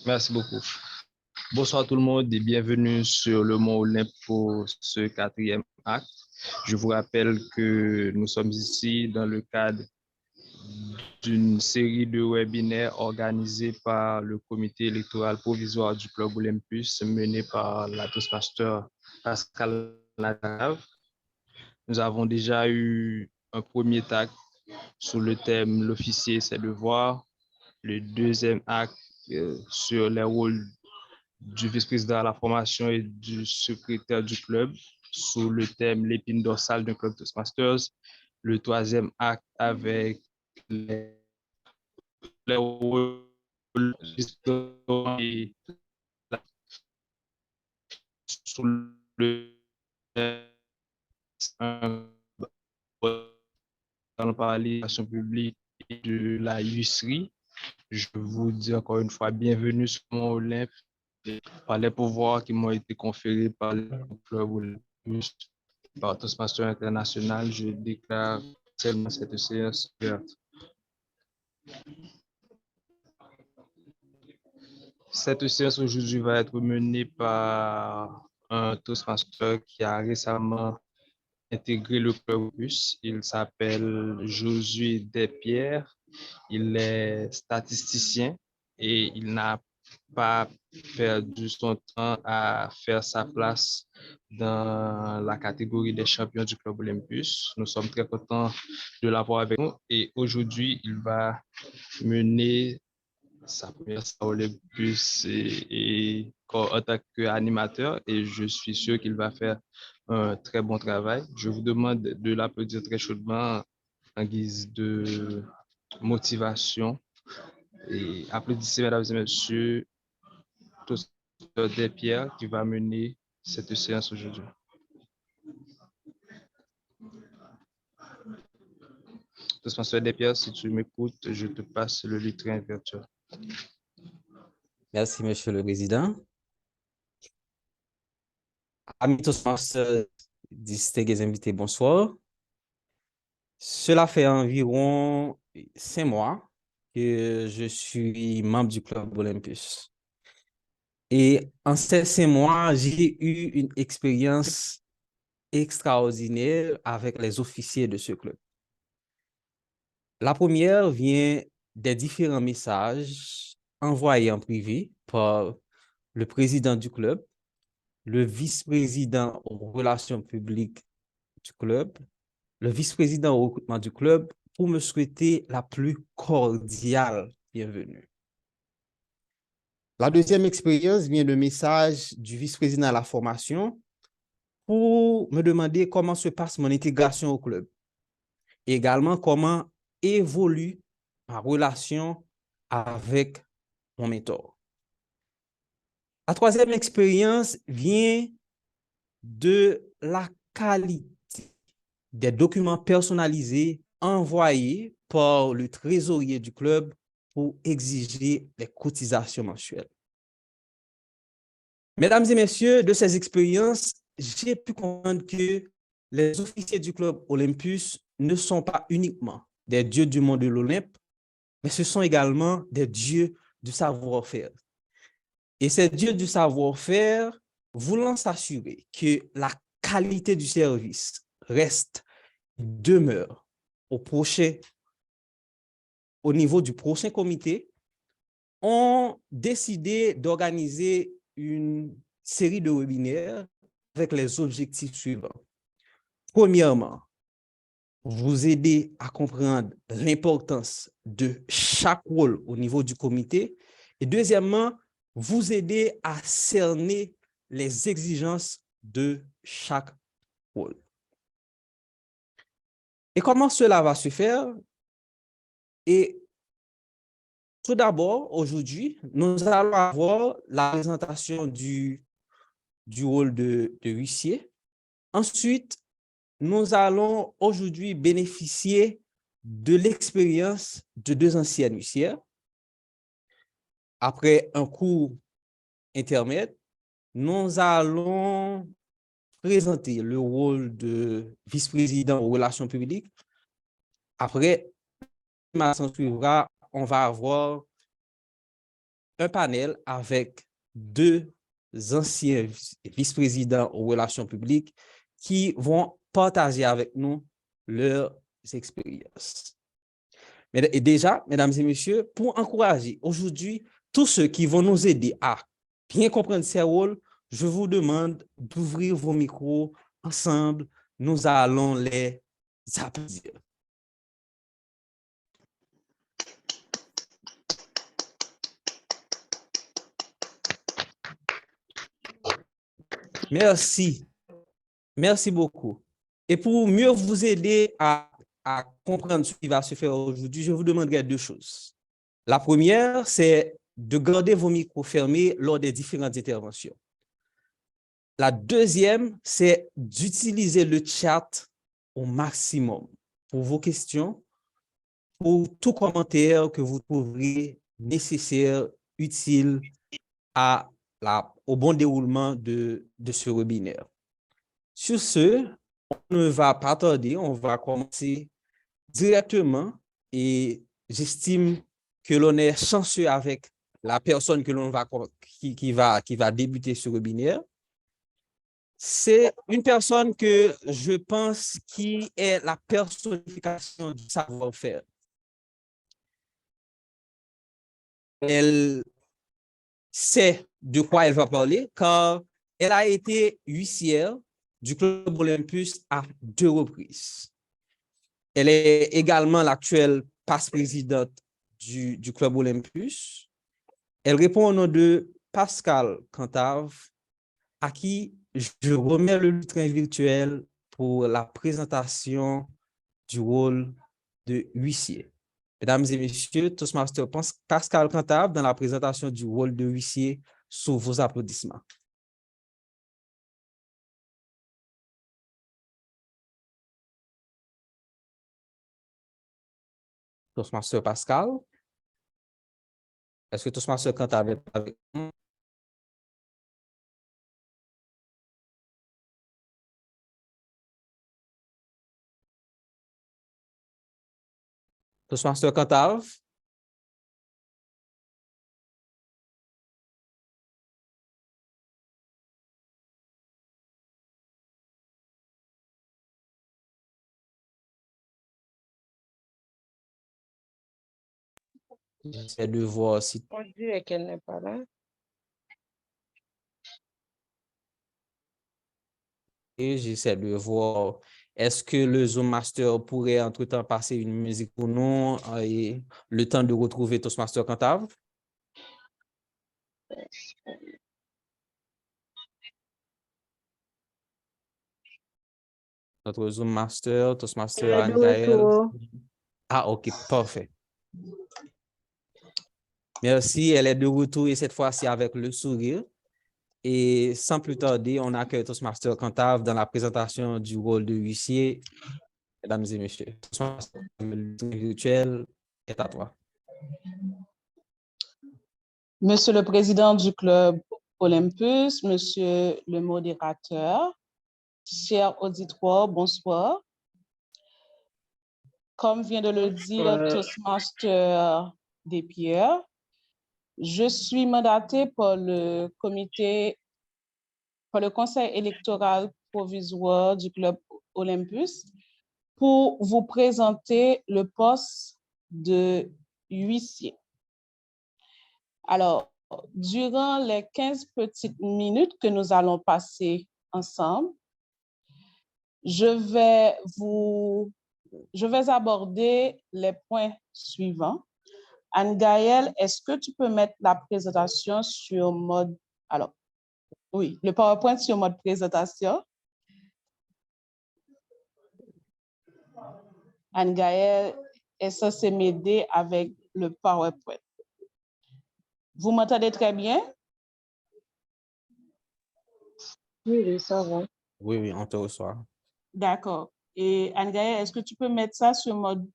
Merci beaucoup. Bonsoir tout le monde et bienvenue sur le Mont Olympe pour ce quatrième acte. Je vous rappelle que nous sommes ici dans le cadre d'une série de webinaires organisés par le comité électoral provisoire du Club Olympus mené par la Toastmaster Pascal Lagrave. Nous avons déjà eu un premier acte sous le thème "L'officier et ses devoirs", le deuxième acte sur les rôles du vice-président à la formation et du secrétaire du club sous le thème "L'épine dorsale d'un club Toastmasters", le troisième acte avec les rôles et sous le dans le parler de la publique et de la USRI. Je vous dis encore une fois bienvenue sur mon Olympe par les pouvoirs qui m'ont été conférés par le club Olympus, par Toastmasters International. Je déclare seulement cette séance ouverte. Cette séance aujourd'hui va être menée par un Toastmaster qui a récemment intégré le club Olympus. Il s'appelle Josué Despierres. Il est statisticien et il n'a pas perdu son temps à faire sa place dans la catégorie des champions du club Olympus. Nous sommes très contents de l'avoir avec nous et aujourd'hui, il va mener sa première saison Olympus en tant qu'animateur et je suis sûr qu'il va faire un très bon travail. Je vous demande de l'applaudir très chaudement en guise de motivation. Et applaudissez, mesdames et messieurs, tous Despierres qui va mener cette séance aujourd'hui. Toastmaster Despierres, si tu m'écoutes, je te passe le lutrin virtuel. Merci, Monsieur le Président. Amis Toastmasters, distingués invités, bonsoir. Cela fait environ 5 mois que je suis membre du Club Olympus. Et en ces 5 mois, j'ai eu une expérience extraordinaire avec les officiers de ce club. La première vient des différents messages envoyés en privé par le président du club, le vice-président aux relations publiques du club, le vice-président au recrutement du club, pour me souhaiter la plus cordiale bienvenue. La deuxième expérience vient de message du vice-président à la formation pour me demander comment se passe mon intégration au club. Et également comment évolue ma relation avec mon mentor. La troisième expérience vient de la qualité des documents personnalisés envoyés par le trésorier du club pour exiger les cotisations mensuelles. Mesdames et messieurs, de ces expériences, j'ai pu comprendre que les officiers du club Olympus ne sont pas uniquement des dieux du monde de l'Olympe, mais ce sont également des dieux du savoir-faire. Et ces dieux du savoir-faire, voulant s'assurer que la qualité du service reste, demeure au niveau du prochain comité, ont décidé d'organiser une série de webinaires avec les objectifs suivants. Premièrement, vous aider à comprendre l'importance de chaque rôle au niveau du comité. Et deuxièmement, vous aider à cerner les exigences de chaque rôle. Et comment cela va se faire? Et tout d'abord, aujourd'hui, nous allons avoir la présentation du rôle de huissier. Ensuite, nous allons aujourd'hui bénéficier de l'expérience de 2 anciennes huissières. Après un cours intermède, nous allons présenter le rôle de vice-président aux relations publiques. Après, ma suivra, on va avoir un panel avec deux anciens vice-présidents aux relations publiques qui vont partager avec nous leurs expériences. Et déjà, mesdames et messieurs, pour encourager aujourd'hui tous ceux qui vont nous aider à bien comprendre ces rôles, je vous demande d'ouvrir vos micros ensemble. Nous allons les applaudir. Merci. Merci beaucoup. Et pour mieux vous aider à comprendre ce qui va se faire aujourd'hui, je vous demanderai deux choses. La première, c'est de garder vos micros fermés lors des différentes interventions. La deuxième, c'est d'utiliser le chat au maximum pour vos questions, pour tout commentaire que vous trouverez nécessaire, utile au bon déroulement de ce webinaire. Sur ce, on ne va pas tarder, on va commencer directement et j'estime que l'on est chanceux avec la personne que l'on va, qui va débuter ce webinaire. C'est une personne que je pense qui est la personnification du savoir-faire. Elle sait de quoi elle va parler car elle a été huissière du Club Olympus à 2 reprises. Elle est également l'actuelle passe-présidente du Club Olympus. Elle répond au nom de Pascal Cantave, à qui je remets le lutrin virtuel pour la présentation du rôle de huissier. Mesdames et messieurs, Toastmaster Pascal Cantave dans la présentation du rôle de huissier sous vos applaudissements. Toastmaster Pascal, est-ce que Toastmaster Cantave est avec nous? Toastmaster Cantave? J'essaie de voir si... On dirait qu'elle n'est pas là. Et j'essaie de voir, est-ce que le Zoom Master pourrait entre-temps passer une musique pour nous et le temps de retrouver Toastmaster Cantave? Notre Zoom Master, Toastmaster Anne-Gaëlle. Ah, OK, parfait. Merci, elle est de retour et cette fois-ci avec le sourire. Et sans plus tarder, on accueille Toastmaster Cantave dans la présentation du rôle de huissier. Mesdames et messieurs, Toastmaster, le virtuel est à toi. Monsieur le Président du Club Olympus, Monsieur le modérateur, chers auditeurs, bonsoir. Comme vient de le dire Toastmaster Despierres, je suis mandaté par le Conseil électoral provisoire du Club Olympus pour vous présenter le poste de huissier. Alors, durant les 15 petites minutes que nous allons passer ensemble, je vais aborder les points suivants. Anne-Gaëlle, est-ce que tu peux mettre la présentation sur mode... Alors, oui, le PowerPoint sur mode présentation. Anne-Gaëlle est censée m'aider avec le PowerPoint. Vous m'entendez très bien? Oui, ça va. Oui, on te reçoit. D'accord. Et Anne-Gaëlle, est-ce que tu peux mettre ça sur mode...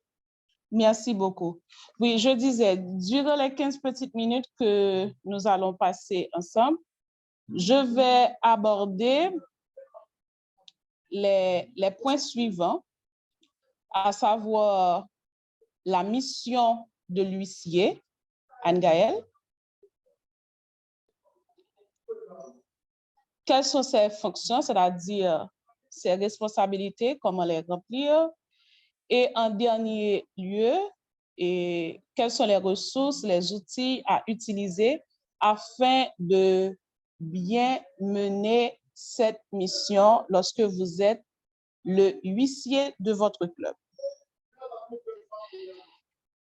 Merci beaucoup. Oui, je disais, durant les 15 petites minutes que nous allons passer ensemble, je vais aborder les points suivants, à savoir la mission de l'huissier, Anne-Gaëlle, quelles sont ses fonctions, c'est-à-dire ses responsabilités, comment les remplir, et en dernier lieu, et quelles sont les ressources, les outils à utiliser afin de bien mener cette mission lorsque vous êtes le huissier de votre club.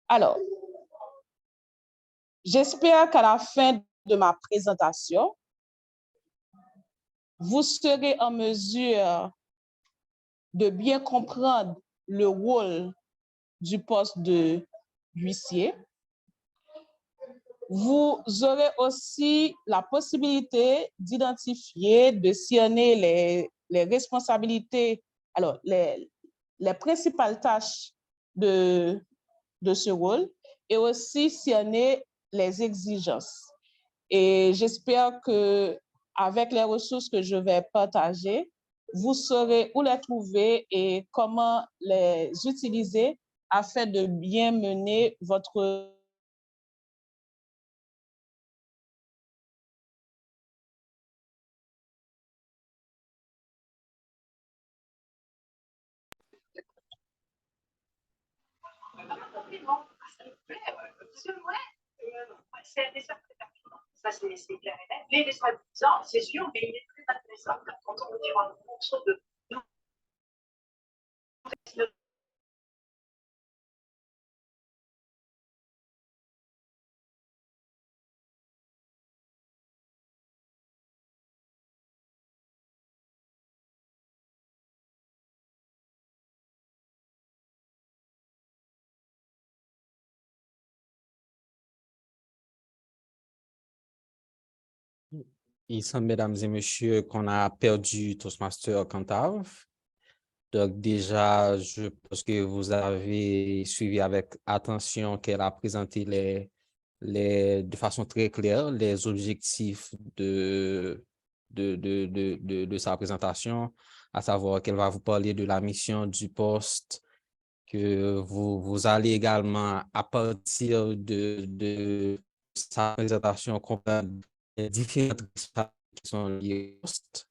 Alors, j'espère qu'à la fin de ma présentation, vous serez en mesure de bien comprendre le rôle du poste de huissier. Vous aurez aussi la possibilité d'identifier, de sillonner les responsabilités, alors les principales tâches de ce rôle et aussi sillonner les exigences. Et j'espère que avec les ressources que je vais partager, vous saurez où les trouver et comment les utiliser afin de bien mener votre Ça, c'est clair et net. Les soi-disant, c'est sûr, mais il est très intéressant quand on est en fonction de Il semble, mesdames et messieurs, qu'on a perdu Toastmaster Cantave. Donc déjà, je pense que vous avez suivi avec attention qu'elle a présenté de façon très claire les objectifs de sa présentation, à savoir qu'elle va vous parler de la mission du poste, que vous allez également, à partir de sa présentation, comprendre les différentes responsabilités qui sont liées au poste.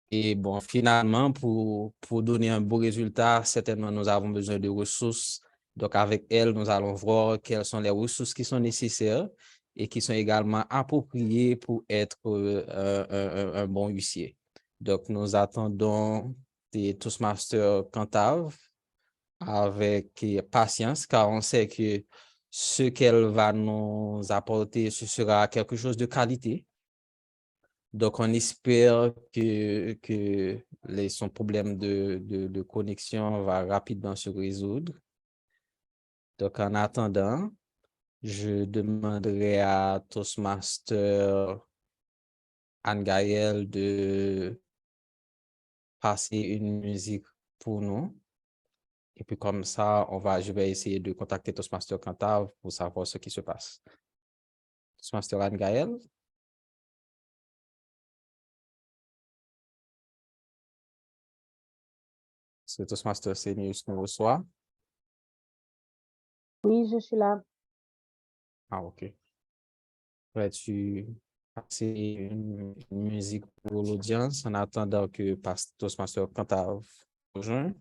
Et bon, finalement, pour donner un beau résultat, certainement, nous avons besoin de ressources. Donc, avec elle, nous allons voir quelles sont les ressources qui sont nécessaires et qui sont également appropriées pour être un bon huissier. Donc, nous attendons des Toastmasters Cantave avec patience, car on sait que ce qu'elle va nous apporter, ce sera quelque chose de qualité. Donc, on espère que son problème de connexion va rapidement se résoudre. Donc, en attendant, je demanderai à Toastmaster Anne-Gaëlle de passer une musique pour nous. Et puis, comme ça, je vais essayer de contacter Toastmaster Cantave pour savoir ce qui se passe. Toastmaster Anne-Gaëlle? C'est Toastmaster Senius nous reçoit. Oui, je suis là. Ah, OK. Pourrais-tu passer une musique pour l'audience en attendant que Toastmaster Cantave rejoigne?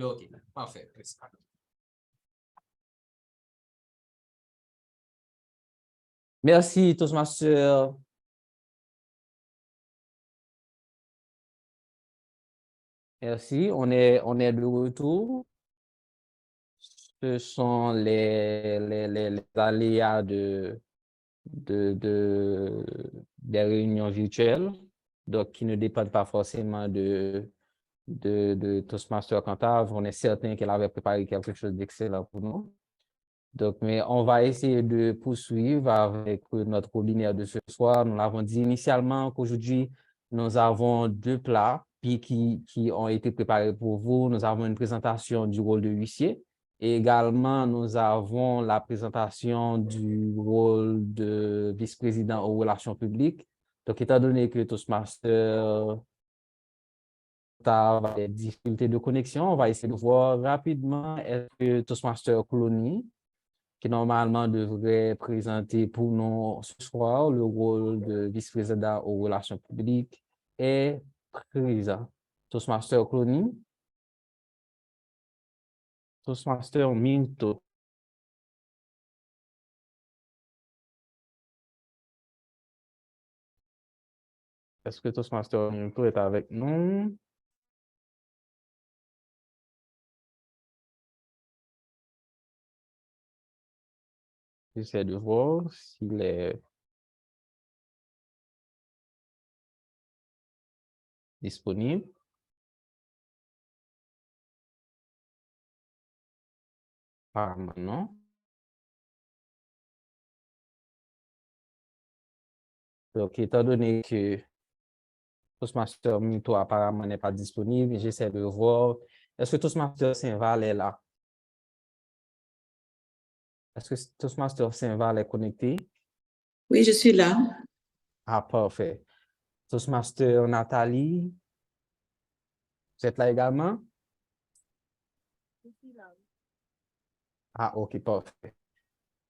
bien, OK. Parfait. Merci, Toastmaster. Merci, on est de retour. Ce sont les aléas des réunions virtuelles, donc qui ne dépendent pas forcément de Toastmaster Cantab. On est certain qu'elle avait préparé quelque chose d'excellent pour nous. Donc, mais on va essayer de poursuivre avec notre webinaire de ce soir. Nous l'avons dit initialement qu'aujourd'hui, nous avons 2 plats qui ont été préparés pour vous. Nous avons une présentation du rôle de huissier et également nous avons la présentation du rôle de vice-président aux relations publiques. Donc, étant donné que Toastmaster a des difficultés de connexion, on va essayer de voir rapidement est-ce que Toastmaster Clooney, qui normalement devrait présenter pour nous ce soir le rôle de vice-président aux relations publiques, est présent. Toastmaster Clooney, Toastmaster Minto. Est-ce que Toastmaster Minto est avec nous? J'essaie de voir s'il est disponible. Apparemment, non. Donc, étant donné que Toastmaster Minto apparemment n'est pas disponible, j'essaie de voir. Est-ce que Toastmaster Saint-Val est là? Est-ce que Toastmaster Saint-Val est connecté? Oui, je suis là. Ah, parfait. Toastmaster Nathalie, vous êtes là également? Ah, OK, parfait.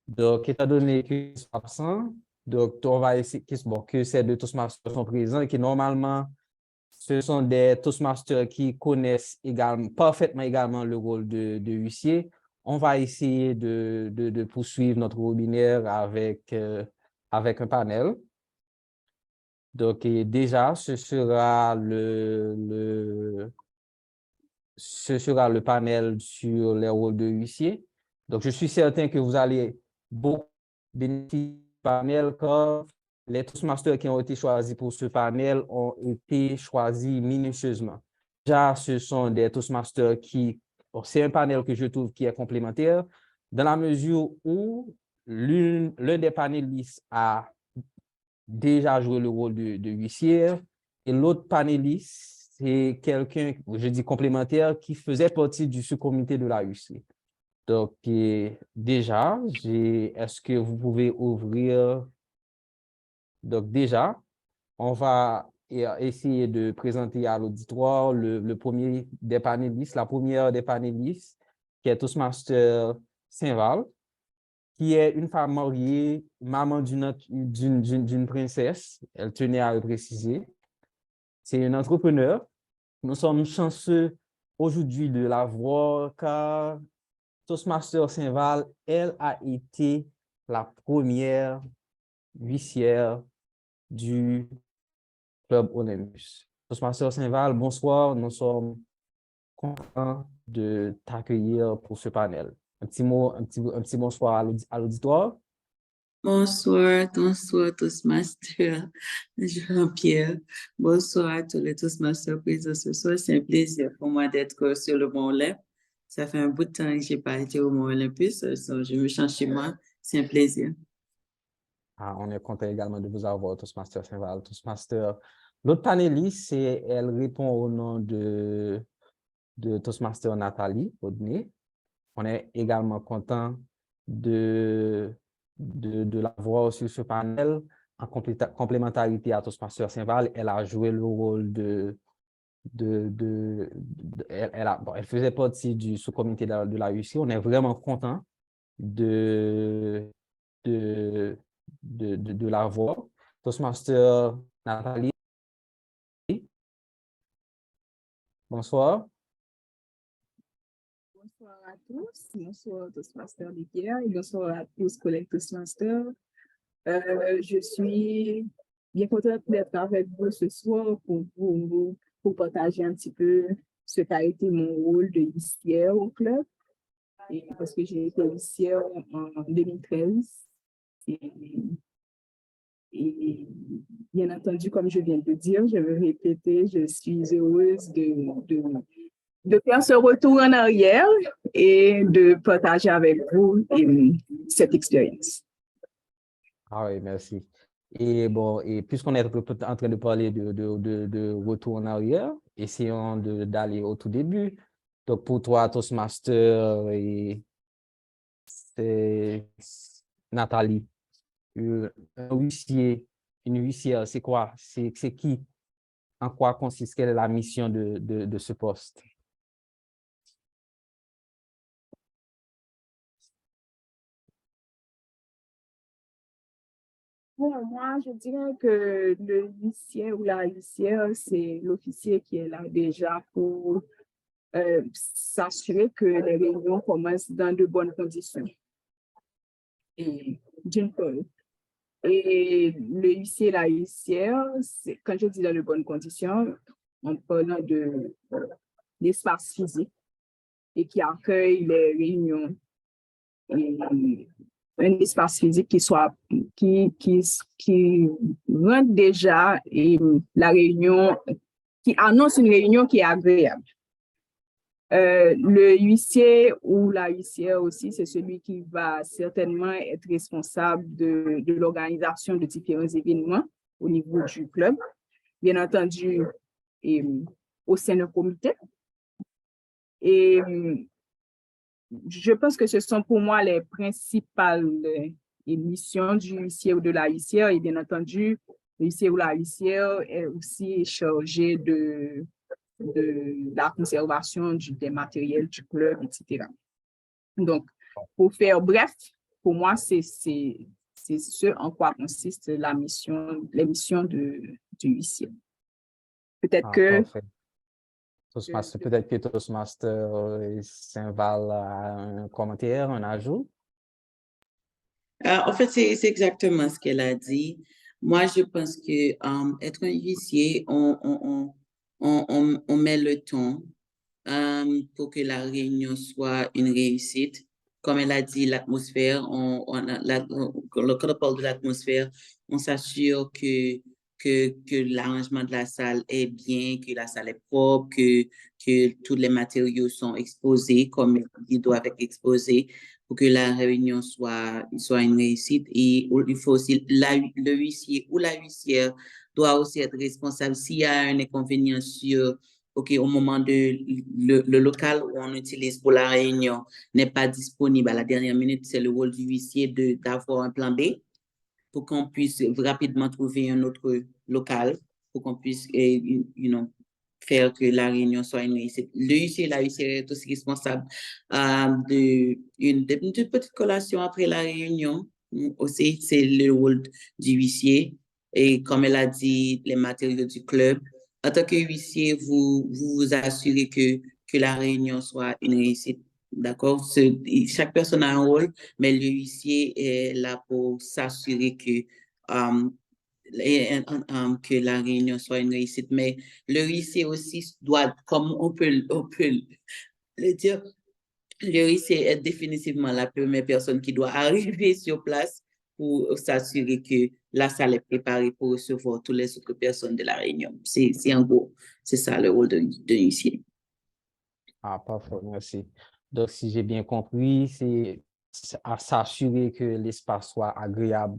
Donc, étant donné qu'ils sont absents, donc on va essayer que ces 2 Toastmasters sont présents et que normalement, ce sont des Toastmasters qui connaissent parfaitement également le rôle de huissier. On va essayer de poursuivre notre webinaire avec un panel. Donc, déjà, ce sera le panel sur les rôles de huissier. Donc, je suis certain que vous allez beaucoup bénéficier du panel car les Toastmasters qui ont été choisis pour ce panel ont été choisis minutieusement. Déjà, ce sont des Toastmasters c'est un panel que je trouve qui est complémentaire dans la mesure où l'un des panélistes a déjà joué le rôle de huissier et l'autre panéliste, c'est quelqu'un, je dis complémentaire, qui faisait partie du sous-comité de la huissier. Donc, déjà, est-ce que vous pouvez ouvrir? Donc, déjà, on va essayer de présenter à l'auditoire le premier des panélistes, la première des panélistes, qui est Toastmaster Saint-Val, qui est une femme mariée, maman d'une princesse. Elle tenait à le préciser. C'est une entrepreneur. Nous sommes chanceux aujourd'hui de la voir car Toastmaster Saint-Val, elle a été la première huissière du Club Olympus. Toastmaster Saint-Val, bonsoir. Nous sommes contents de t'accueillir pour ce panel. Un petit bonsoir à l'auditoire. Bonsoir, Toastmaster Jean-Pierre. Bonsoir à tous les Toastmasters présents ce soir. C'est un plaisir pour moi d'être sur le Mont Olympe. Ça fait un bout de temps que je n'ai pas été au Mont Olympus. Je me change chez moi. C'est un plaisir. Ah, on est content également de vous avoir, Toastmaster Saint-Val. Toastmaster. L'autre panéliste, elle répond au nom de Toastmaster Nathalie Audney. On est également content de la voir sur ce panel. En complémentarité à Toastmaster Saint-Val, elle a joué le rôle elle faisait partie du sous-comité de la UC. On est vraiment content de la voir. Toastmaster Nathalie, bonsoir. à tous. Bonsoir Toastmaster de Pierre et bonsoir à tous collègues Toastmaster. Je suis bien contente d'être avec vous ce soir pour partager un petit peu ce qu'a été mon rôle de huissière au club. Et parce que j'ai été huissière en 2013. Et bien entendu, comme je viens de dire, je vais répéter, je suis heureuse de faire ce retour en arrière et de partager avec vous cette expérience. Ah oui, merci. Et bon, et puisqu'on est en train de parler de retour en arrière, essayons d'aller au tout début. Donc, pour toi, Toastmaster, c'est Nathalie, un huissier, une huissière, c'est quoi? C'est qui? En quoi consiste, quelle est la mission de ce poste? Bon, moi, je dirais que le huissier ou la huissière, c'est l'officier qui est là déjà pour s'assurer que les réunions commencent dans de bonnes conditions. Et d'une part. Et le huissier et la huissière, quand je dis dans de bonnes conditions, en parlant de l'espace physique et qui accueille les réunions. Et un espace physique qui rend déjà la réunion, qui annonce une réunion qui est agréable. Le huissier ou la huissière aussi, c'est celui qui va certainement être responsable de l'organisation de différents événements au niveau du club, bien entendu, au sein d'un comité. Et je pense que ce sont pour moi les principales missions du huissier ou de la huissière. Et bien entendu, le huissier ou la huissière est aussi chargé de la conservation des matériels du club, etc. Donc, pour faire bref, pour moi, c'est ce en quoi consiste les missions du huissier. Peut-être que... Parfait. Toastmaster, peut-être que Toastmaster Saint-Val a un commentaire, un ajout? En fait, c'est exactement ce qu'elle a dit. Moi, je pense que être un huissier, on met le ton pour que la réunion soit une réussite. Comme elle a dit, l'atmosphère, quand on parle de l'atmosphère, on s'assure que l'arrangement de la salle est bien, que la salle est propre, que tous les matériaux sont exposés comme ils doivent être exposés pour que la réunion soit une réussite. Et il faut aussi, le huissier ou la huissière doit aussi être responsable s'il y a un inconvénient sur, OK, au moment de le local où on utilise pour la réunion n'est pas disponible à la dernière minute, c'est le rôle du huissier d'avoir un plan B pour qu'on puisse rapidement trouver un autre local, pour qu'on puisse, faire que la réunion soit une réussite. Le huissier et la huissière est aussi responsable d'une petite collation après la réunion. Aussi, c'est le rôle du huissier. Et comme elle a dit, les matériaux du club. En tant que huissier, vous assurez que la réunion soit une réussite. D'accord? Chaque personne a un rôle, mais le huissier est là pour s'assurer que la réunion soit une réussite. Mais le huissier aussi doit, comme on peut le dire, le huissier est définitivement la première personne qui doit arriver sur place pour s'assurer que la salle est préparée pour recevoir toutes les autres personnes de la réunion. C'est en gros, c'est ça le rôle de huissier. Ah, parfait, merci. Donc, si j'ai bien compris, c'est à s'assurer que l'espace soit agréable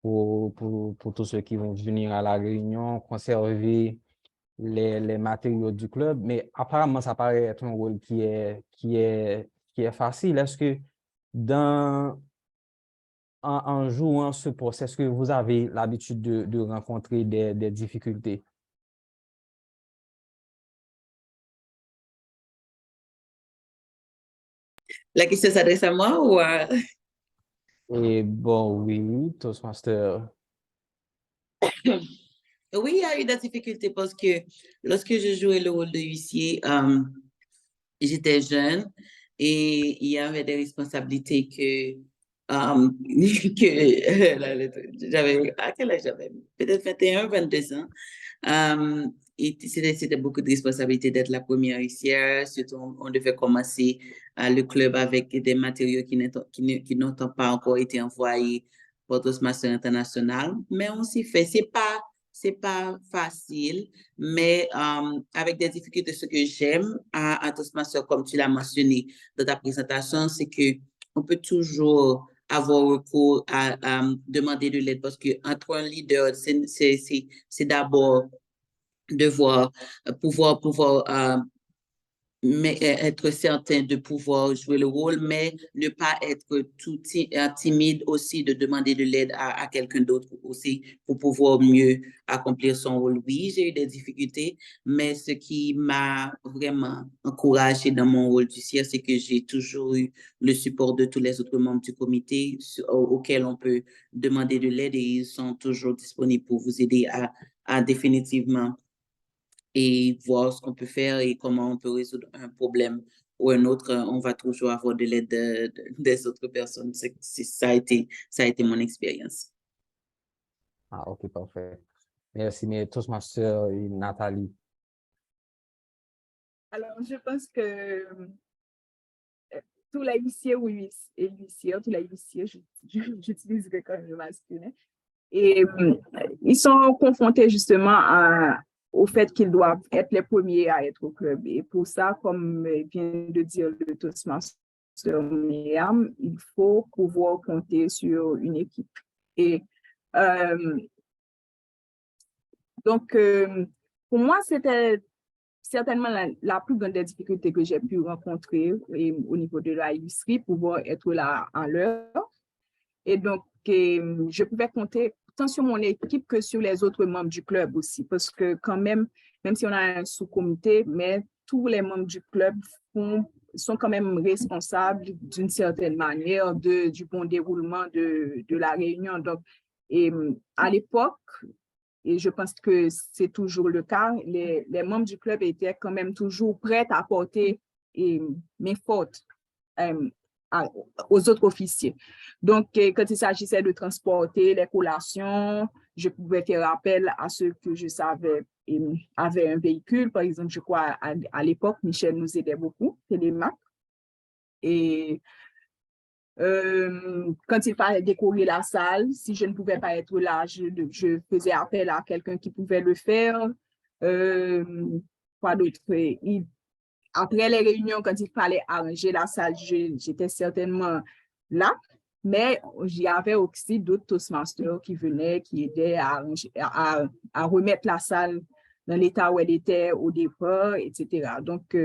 pour tous ceux qui vont venir à la réunion, conserver les matériaux du club. Mais apparemment, ça paraît être un rôle qui est facile. Est-ce que en jouant ce poste, est-ce que vous avez l'habitude de rencontrer des difficultés? La question s'adresse à moi ou à... Et bon, oui, Toastmaster. Oui, il y a eu des difficultés parce que lorsque je jouais le rôle de huissier, j'étais jeune et il y avait des responsabilités que j'avais, à quel âge j'avais? Peut-être 21, 22 ans. Et c'était beaucoup de responsabilités d'être la première huissière. Surtout, on devait commencer le club avec des matériaux qui n'ont pas encore été envoyés pour Toastmasters International. Mais on s'y fait. C'est pas facile, mais avec des difficultés, ce que j'aime à Toastmasters, comme tu l'as mentionné dans ta présentation, c'est que on peut toujours avoir recours à demander de l'aide parce que entre un leader, c'est d'abord devoir pouvoir être certain de pouvoir jouer le rôle, mais ne pas être tout timide aussi de demander de l'aide à quelqu'un d'autre aussi pour pouvoir mieux accomplir son rôle. Oui, j'ai eu des difficultés, mais ce qui m'a vraiment encouragée dans mon rôle d'huissière, c'est que j'ai toujours eu le support de tous les autres membres du comité auxquels on peut demander de l'aide et ils sont toujours disponibles pour vous aider à définitivement et voir ce qu'on peut faire et comment on peut résoudre un problème ou un autre. On va toujours avoir de l'aide des autres personnes. Ça a été mon expérience. Ah, ok, parfait. Merci, mais Toastmaster et Nathalie. Alors, je pense que tous les huissiers ou huissières, tous les huissiers, j'utiliserai quand même le masculin, et ils sont confrontés justement au fait qu'ils doivent être les premiers à être au club. Et pour ça, comme vient de dire le Toastmaster Myriam, il faut pouvoir compter sur une équipe. Et donc, pour moi, c'était certainement la plus grande des difficultés que j'ai pu rencontrer au niveau de la huisserie, pouvoir être là en l'heure. Et donc, je pouvais compter tant sur mon équipe que sur les autres membres du club aussi, parce que quand même si on a un sous-comité, mais tous les membres du club sont quand même responsables d'une certaine manière du bon déroulement de la réunion. Donc, à l'époque, et je pense que c'est toujours le cas, les membres du club étaient quand même toujours prêts à apporter mes fautes aux autres officiers. Donc, quand il s'agissait de transporter les collations, je pouvais faire appel à ceux que je savais avaient un véhicule. Par exemple, je crois à l'époque, Michel nous aidait beaucoup, Télémac. Et quand il fallait décorer la salle, si je ne pouvais pas être là, je faisais appel à quelqu'un qui pouvait le faire. Quoi d'autre? Après les réunions, quand il fallait arranger la salle, j'étais certainement là, mais il y avait aussi d'autres Toastmasters qui venaient, qui aidaient à remettre la salle dans l'état où elle était au départ, etc. Donc,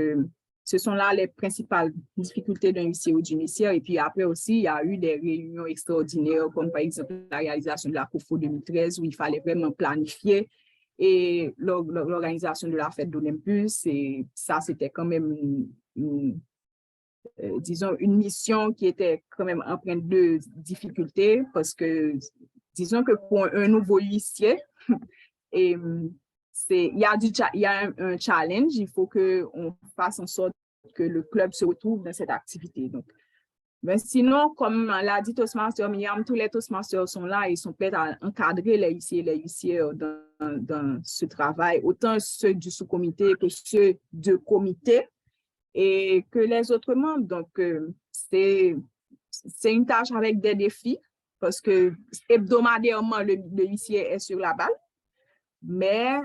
ce sont là les principales difficultés d'un huissier ou d'une huissière. Et puis après aussi, il y a eu des réunions extraordinaires, comme par exemple la réalisation de la COFO 2013, où il fallait vraiment planifier et l'organisation de la fête d'Olympus. Et ça, c'était quand même disons, une mission qui était quand même empreinte de difficultés parce que, disons que pour un nouveau huissier, il y a un challenge, il faut qu'on fasse en sorte que le club se retrouve dans cette activité. Donc, mais sinon, comme l'a dit Toastmaster Myriam, tous les Toastmasters sont là, ils sont prêts à encadrer les huissiers et les huissières dans ce travail, autant ceux du sous-comité que ceux du comité et que les autres membres. Donc, c'est une tâche avec des défis parce que hebdomadairement, le huissier est sur la balle, mais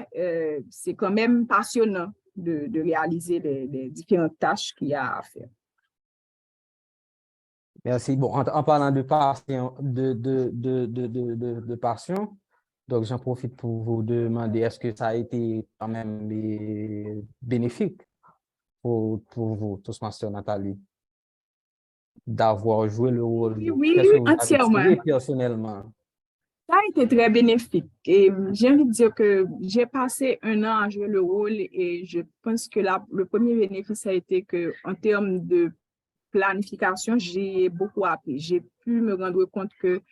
c'est quand même passionnant de réaliser les différentes tâches qu'il y a à faire. Merci. Bon, en parlant de passion, de passion, donc j'en profite pour vous demander, est-ce que ça a été quand même bénéfique pour vous, Toastmaster Nathalie, d'avoir joué le rôle? Oui, Qu'est-ce que vous avez entièrement. tiré personnellement? Ça a été très bénéfique. Et j'ai envie de dire que j'ai passé 1 an à jouer le rôle et je pense que le premier bénéfice a été qu'en termes de planification, j'ai beaucoup appris. J'ai pu me rendre compte que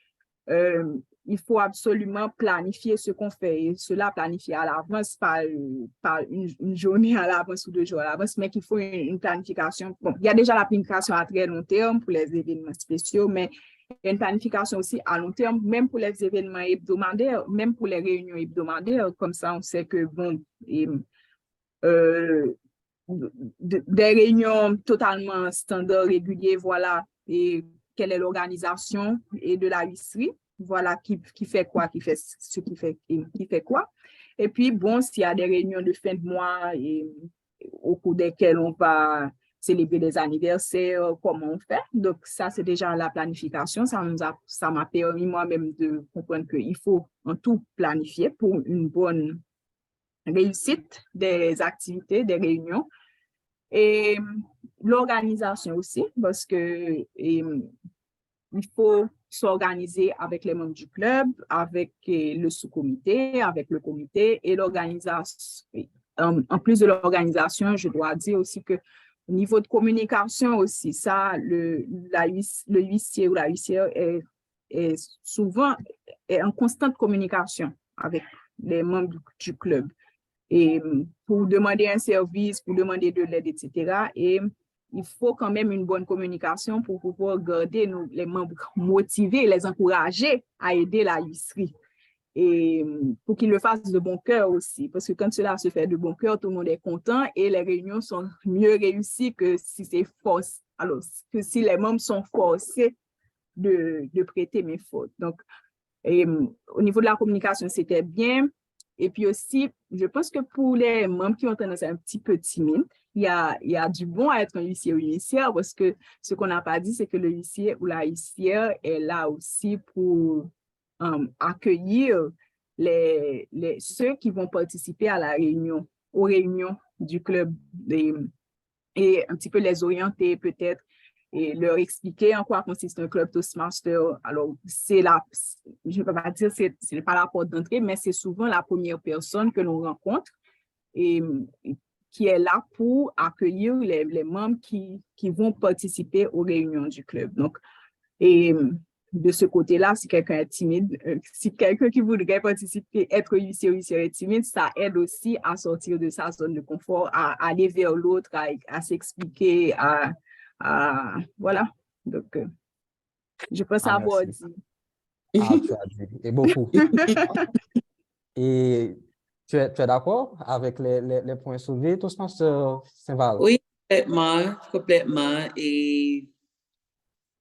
il faut absolument planifier ce qu'on fait et cela planifier à l'avance, pas une journée à l'avance ou 2 jours à l'avance, mais qu'il faut une planification. Bon, il y a déjà la planification à très long terme pour les événements spéciaux, mais il y a une planification aussi à long terme, même pour les événements hebdomadaires, même pour les réunions hebdomadaires. Comme ça, on sait que, bon, des réunions totalement standards, réguliers, voilà, et quelle est l'organisation et de la huisserie, voilà, qui fait quoi, qui fait ce qui fait quoi. Et puis, bon, s'il y a des réunions de fin de mois et au cours desquelles on va célébrer des anniversaires, comment on fait. Donc, ça, c'est déjà la planification. Ça m'a permis moi-même de comprendre qu'il faut en tout planifier pour une bonne réussite des activités, des réunions. Et l'organisation aussi, parce que il faut s'organiser avec les membres du club, avec le sous-comité, avec le comité et l'organisation. En plus de l'organisation, je dois dire aussi que au niveau de communication aussi, ça, le huissier ou la huissière est souvent en constante communication avec les membres du club. Et pour demander un service, pour demander de l'aide, etc. Et il faut quand même une bonne communication pour pouvoir garder les membres motivés, les encourager à aider la huisserie. Et pour qu'ils le fassent de bon cœur aussi, parce que quand cela se fait de bon cœur, tout le monde est content et les réunions sont mieux réussies que si c'est forcé. Alors, que si les membres sont forcés de prêter main forte. Donc, au niveau de la communication, c'était bien. Et puis aussi, je pense que pour les membres qui ont tendance à être un petit peu timides, il y a du bon à être un huissier ou une huissière, parce que ce qu'on n'a pas dit, c'est que le huissier ou la huissière est là aussi pour accueillir ceux qui vont participer à aux réunions du club et un petit peu les orienter peut-être et leur expliquer en quoi consiste un club Toastmaster. Alors, je ne peux pas dire que ce n'est pas la porte d'entrée, mais c'est souvent la première personne que l'on rencontre et qui est là pour accueillir les membres qui vont participer aux réunions du club. Donc, et de ce côté-là, si quelqu'un est timide, si quelqu'un qui voudrait participer, être huissier ou huissière est timide, ça aide aussi à sortir de sa zone de confort, à aller vers l'autre, à s'expliquer, voilà. Donc, je pense avoir dit. Tu as dit, et beaucoup. Et tu es d'accord avec les points soulevés, Toastmaster Saint-Val? Oui, complètement. Et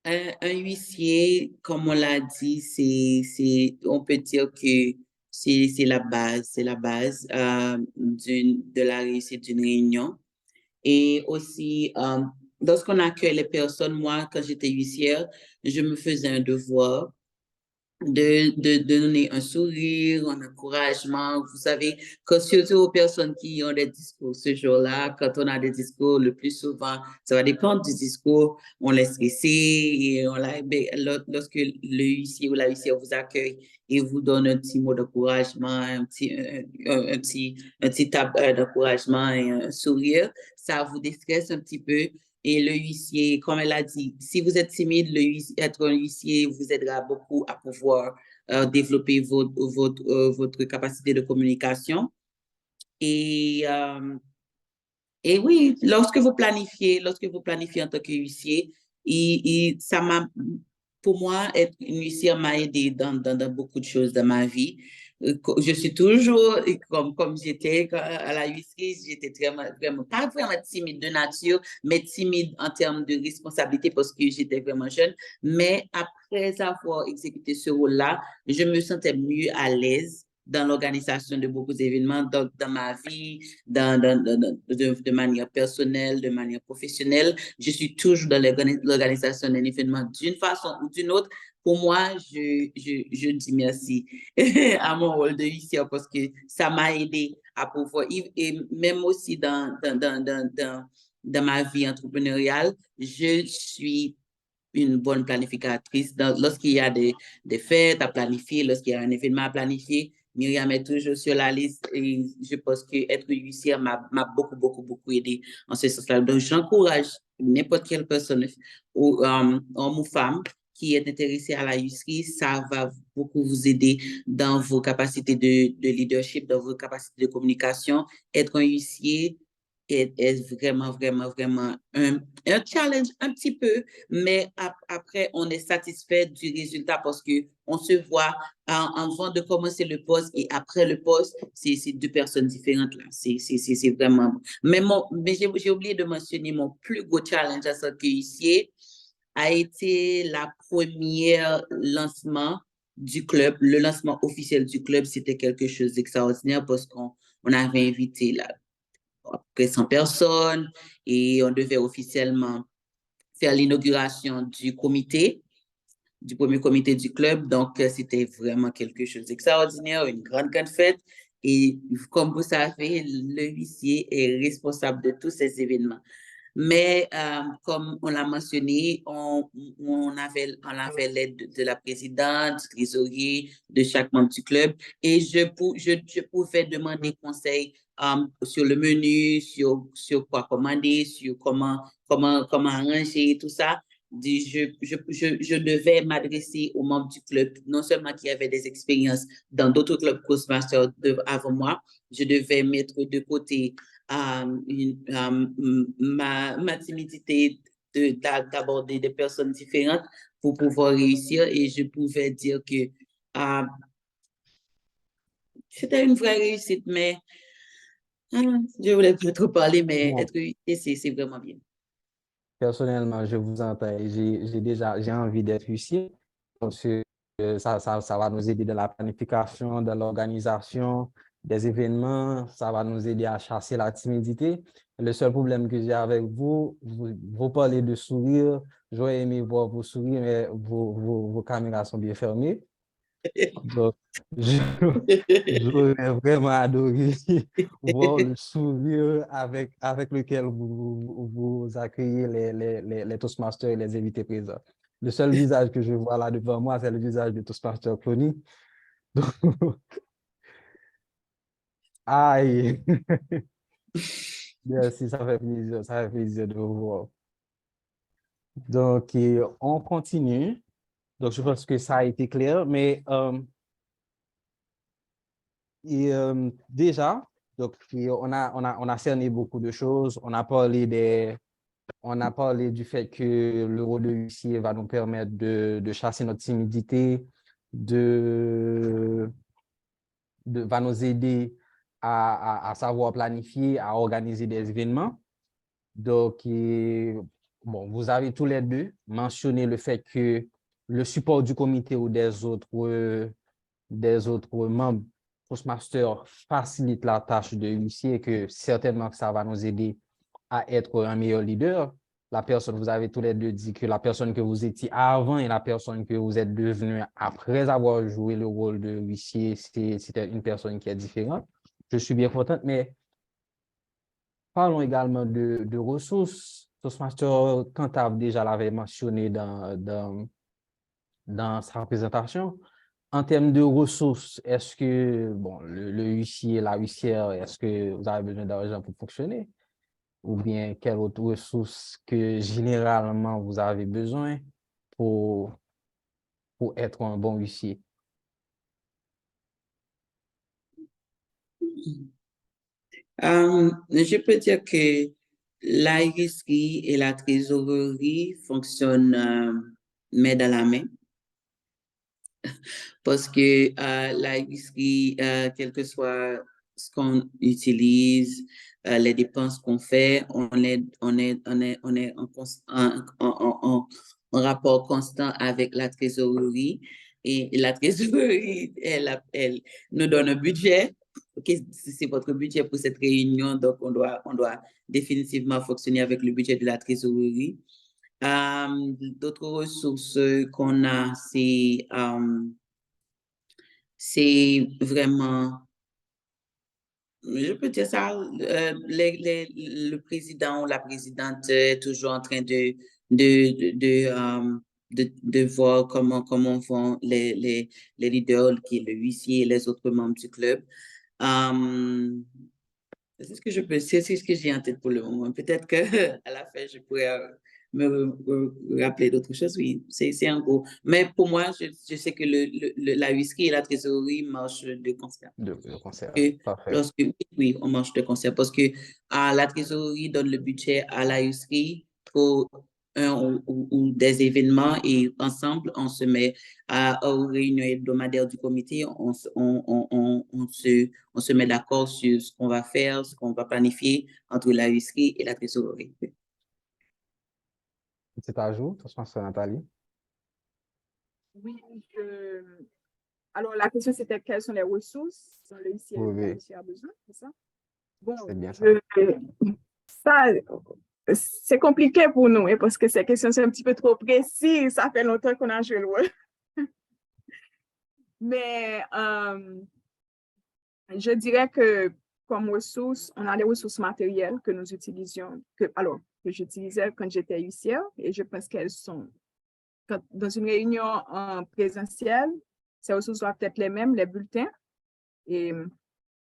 un huissier, comme on l'a dit, on peut dire que c'est la base de la réussite d'une réunion. Et aussi, lorsqu'on accueille les personnes, moi, quand j'étais huissière, je me faisais un devoir de donner un sourire, un encouragement. Vous savez, surtout aux personnes qui ont des discours ce jour-là, quand on a des discours, le plus souvent, ça va dépendre du discours, on laisse laisser et lorsque le huissier ou la huissière vous accueille et vous donne un petit mot d'encouragement, un petit tape d'encouragement et un sourire, ça vous déstresse un petit peu. Et le huissier, comme elle a dit, si vous êtes timide, être un huissier vous aidera beaucoup à pouvoir développer votre capacité de communication. Et oui, lorsque vous planifiez en tant que huissier, pour moi, être une huissière m'a aidé dans beaucoup de choses dans ma vie. Je suis toujours, comme j'étais à la huisserie, j'étais vraiment, pas vraiment timide de nature, mais timide en termes de responsabilité parce que j'étais vraiment jeune. Mais après avoir exécuté ce rôle-là, je me sentais mieux à l'aise dans l'organisation de beaucoup d'événements dans ma vie, de manière personnelle, de manière professionnelle. Je suis toujours dans l'organisation d'un événement d'une façon ou d'une autre. Pour moi, je dis merci à mon rôle de huissière parce que ça m'a aidé à pouvoir, et même aussi dans ma vie entrepreneuriale, je suis une bonne planificatrice. Lorsqu'il y a des fêtes à planifier, lorsqu'il y a un événement à planifier, Myriam est toujours sur la liste et je pense qu'être huissière m'a beaucoup aidé en ce sens-là. Donc, j'encourage n'importe quelle personne, homme ou femme, qui est intéressée à la huisserie, ça va beaucoup vous aider dans vos capacités de leadership, dans vos capacités de communication. Être un huissier est vraiment, vraiment, vraiment un challenge un petit peu, mais après, on est satisfait du résultat parce qu'on se voit avant de commencer le poste et après le poste, c'est deux personnes différentes là. C'est vraiment bon. Mais j'ai oublié de mentionner mon plus gros challenge à ce huissier a été la première lancement du club. Le lancement officiel du club, c'était quelque chose d'extraordinaire parce qu'on avait invité là, à peu près 100 personnes et on devait officiellement faire l'inauguration du premier comité du club. Donc, c'était vraiment quelque chose d'extraordinaire, une grande, grande fête. Et comme vous savez, le huissier est responsable de tous ces événements. Mais comme on l'a mentionné, on avait l'aide de la présidente, du trésorier, de chaque membre du club. Et je pouvais demander conseil sur le menu, sur quoi commander, sur comment arranger tout ça. Je devais m'adresser aux membres du club, non seulement qui avaient des expériences dans d'autres clubs Toastmasters avant moi, je devais mettre de côté ma timidité d'aborder des personnes différentes pour pouvoir réussir et je pouvais dire que c'était une vraie réussite, mais je voulais pas trop parler, mais Bon, être huissier, c'est vraiment bien. personnellement, je vous entends et j'ai envie d'être huissier. Parce que ça va nous aider dans la planification, dans l'organisation des événements, ça va nous aider à chasser la timidité. Le seul problème que j'ai avec vous parlez de sourire, j'aurais aimé voir vos sourires, mais vos caméras sont bien fermées. Donc, j'aurais vraiment adoré voir le sourire avec lequel vous accueillez les Toastmasters et les invités présents. Le seul visage que je vois là devant moi, c'est le visage de Toastmaster Clony. Aïe! Merci, ça fait plaisir de vous voir. Donc, on continue. Donc, je pense que ça a été clair, mais déjà, donc, on a cerné beaucoup de choses. On a parlé du fait que le rôle de huissier va nous permettre de chasser notre timidité, va nous aider à savoir planifier, à organiser des événements. Donc, bon, vous avez tous les deux mentionné le fait que le support du comité ou des autres membres Toastmasters facilite la tâche de huissier, que certainement que ça va nous aider à être un meilleur leader. Vous avez tous les deux dit que la personne que vous étiez avant et la personne que vous êtes devenu après avoir joué le rôle de huissier, c'était une personne qui est différente. Je suis bien contente, mais parlons également de ressources. Toastmaster Cantab déjà l'avait mentionné dans sa présentation. En termes de ressources, est-ce que le huissier, la huissière, est-ce que vous avez besoin d'argent pour fonctionner? Ou bien quelle autre ressource que généralement vous avez besoin pour être un bon huissier? Je peux dire que la huisserie et la trésorerie fonctionnent main dans la main. Parce que la huisserie, quel que soit ce qu'on utilise, les dépenses qu'on fait, on est en rapport constant avec la trésorerie. Et la trésorerie, elle nous donne un budget. OK, c'est votre budget pour cette réunion, donc on doit définitivement fonctionner avec le budget de la trésorerie. D'autres ressources qu'on a, c'est vraiment, je peux dire ça, le président ou la présidente est toujours en train de voir comment vont les leaders, qui est le huissier et les autres membres du club. C'est ce que j'ai en tête pour le moment. Peut-être qu'à la fin, je pourrais rappeler d'autres choses, oui, c'est en gros. Mais pour moi, je sais que la huisserie et la trésorerie marchent de concert. De concert. Que Parfait. oui, on marche de concert parce que la trésorerie donne le budget à la huisserie pour un ou des événements et ensemble, on se met aux réunions hebdomadaires du comité, on se met d'accord sur ce qu'on va faire, ce qu'on va planifier entre la huisserie et la trésorerie. Petit ajout, Toastmaster Nathalie? Oui, alors la question c'était quelles sont les ressources dont le ICL Oui. a besoin, c'est ça? Bon, C'est bien ça. ça, c'est compliqué pour nous, hein, parce que ces questions sont un petit peu trop précises. Ça fait longtemps qu'on a joué le rôle. Mais je dirais que comme ressources, on a les ressources matérielles que nous utilisions, que j'utilisais quand j'étais huissière, et je pense qu'elles sont, dans une réunion en présentiel, ces ressources doivent être les mêmes, les bulletins, et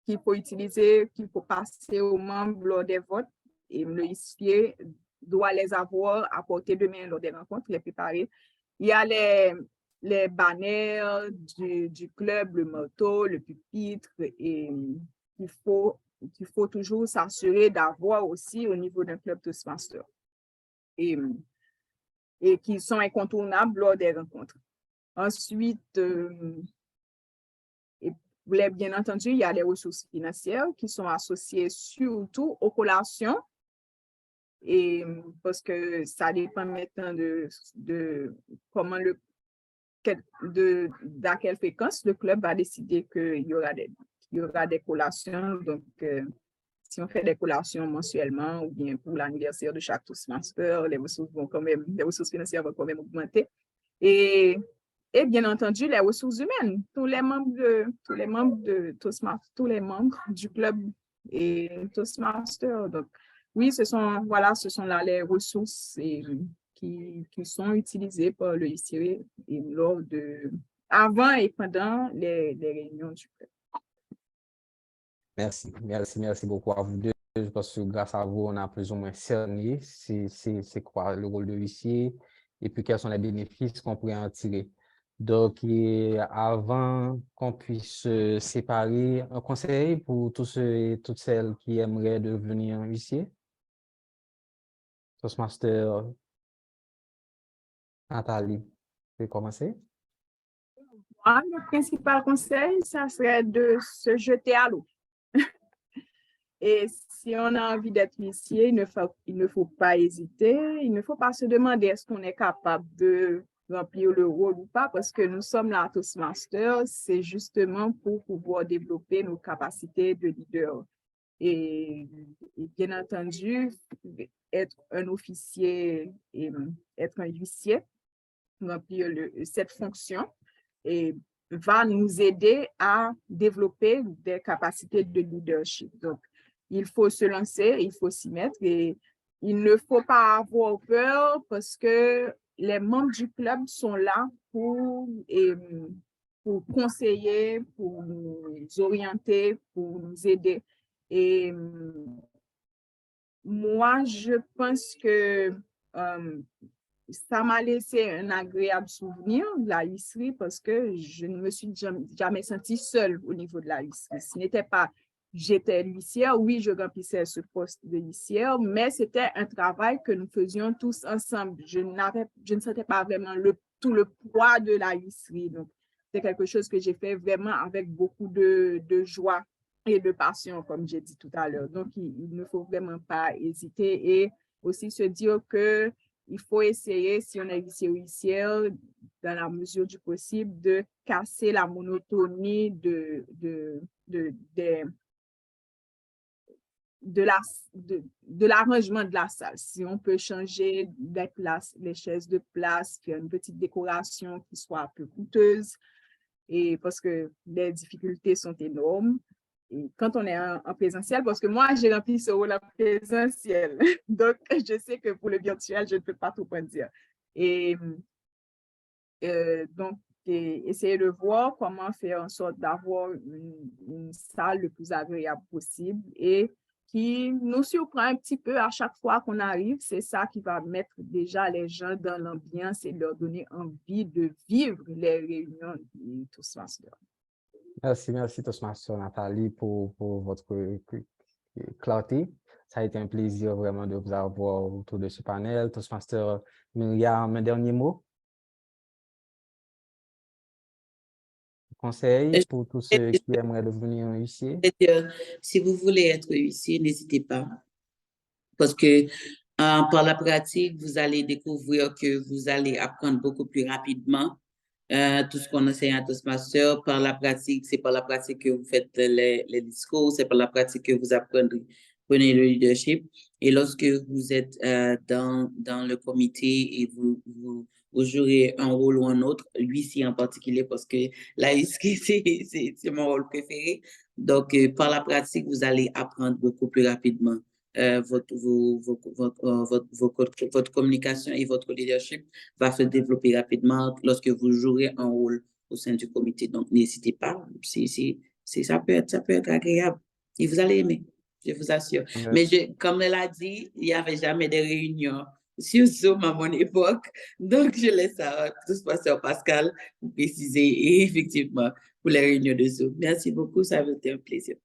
qu'il faut utiliser, qu'il faut passer aux membres lors des votes, et le huissier doit les avoir à portée de main lors des rencontres, les préparer. Il y a les banners du club, le motto, le pupitre, et qu'il faut toujours s'assurer d'avoir aussi au niveau d'un club Toastmaster. Et qui sont incontournables lors des rencontres. Ensuite, bien entendu, il y a les ressources financières qui sont associées surtout aux collations, et parce que ça dépend maintenant de comment d'à quelle fréquence le club va décider qu'il y aura des collations. Donc, si on fait des collations mensuellement ou bien pour l'anniversaire de chaque Toastmaster, les ressources financières vont quand même augmenter. Et bien entendu, les ressources humaines, tous les membres de Toastmaster, tous les membres du club et Toastmaster. Donc, oui, ce sont là les ressources qui sont utilisées par le ICRE avant et pendant les réunions du club. Merci beaucoup à vous deux. Je pense que grâce à vous, on a plus ou moins cerné c'est quoi le rôle de l'huissier et puis quels sont les bénéfices qu'on pourrait en tirer. Donc, avant qu'on puisse se séparer, un conseil pour tous ceux et toutes celles qui aimeraient devenir huissier? Toastmaster Nathalie, vous pouvez commencer? Le principal conseil, ça serait de se jeter à l'eau. Et si on a envie d'être huissier, il ne faut pas hésiter, il ne faut pas se demander est-ce qu'on est capable de remplir le rôle ou pas, parce que nous sommes là à Toastmasters, c'est justement pour pouvoir développer nos capacités de leader. Et bien entendu, être un officier et être un huissier, remplir cette fonction, et va nous aider à développer des capacités de leadership. Donc, il faut se lancer, il faut s'y mettre et il ne faut pas avoir peur parce que les membres du club sont là pour conseiller, pour nous orienter, pour nous aider. Et moi, je pense que ça m'a laissé un agréable souvenir de la huisserie parce que je ne me suis jamais sentie seule au niveau de la huisserie. Ce n'était pas j'étais l'huissière, oui, je remplissais ce poste de huissière, mais c'était un travail que nous faisions tous ensemble. Je ne sentais pas vraiment tout le poids de la huisserie. Donc, c'est quelque chose que j'ai fait vraiment avec beaucoup de joie et de passion, comme j'ai dit tout à l'heure. Donc, il ne faut vraiment pas hésiter et aussi se dire que il faut essayer, si on est huissier ou huissière, dans la mesure du possible, de casser la monotonie de l'arrangement de la salle. Si on peut changer des places, les chaises de place, faire une petite décoration qui soit un peu coûteuse, et parce que les difficultés sont énormes. Et quand on est en présentiel, parce que moi, j'ai rempli ce rôle en présentiel. Donc, je sais que pour le virtuel, je ne peux pas tout dire. Et donc, essayer de voir comment faire en sorte d'avoir une salle le plus agréable possible et qui nous surprend un petit peu à chaque fois qu'on arrive. C'est ça qui va mettre déjà les gens dans l'ambiance et leur donner envie de vivre les réunions du Toastmasters. Merci Toastmaster Nathalie pour votre clarté. Ça a été un plaisir vraiment de vous avoir autour de ce panel. Toastmaster Myriam, un dernier mot? Conseil pour tous ceux qui aimeraient devenir huissier? Si vous voulez être huissier, n'hésitez pas. Parce que par la pratique, vous allez découvrir que vous allez apprendre beaucoup plus rapidement tout ce qu'on enseigne à Toastmasters. Par la pratique, c'est par la pratique que vous faites les discours, c'est par la pratique que vous prenez le leadership. Et lorsque vous êtes dans le comité et vous jouerez un rôle ou un autre, l'huissier en particulier, parce que la c'est mon rôle préféré. Donc, par la pratique, vous allez apprendre beaucoup plus rapidement. Votre communication et votre leadership va se développer rapidement lorsque vous jouerez un rôle au sein du comité. Donc, n'hésitez pas. Ça peut être agréable et vous allez aimer, je vous assure. Mais comme elle a dit, il n'y avait jamais de réunion sur Zoom à mon époque. Donc, je laisse à Toastmaster Pascal pour préciser et effectivement pour les réunions de Zoom. Merci beaucoup, ça a été un plaisir.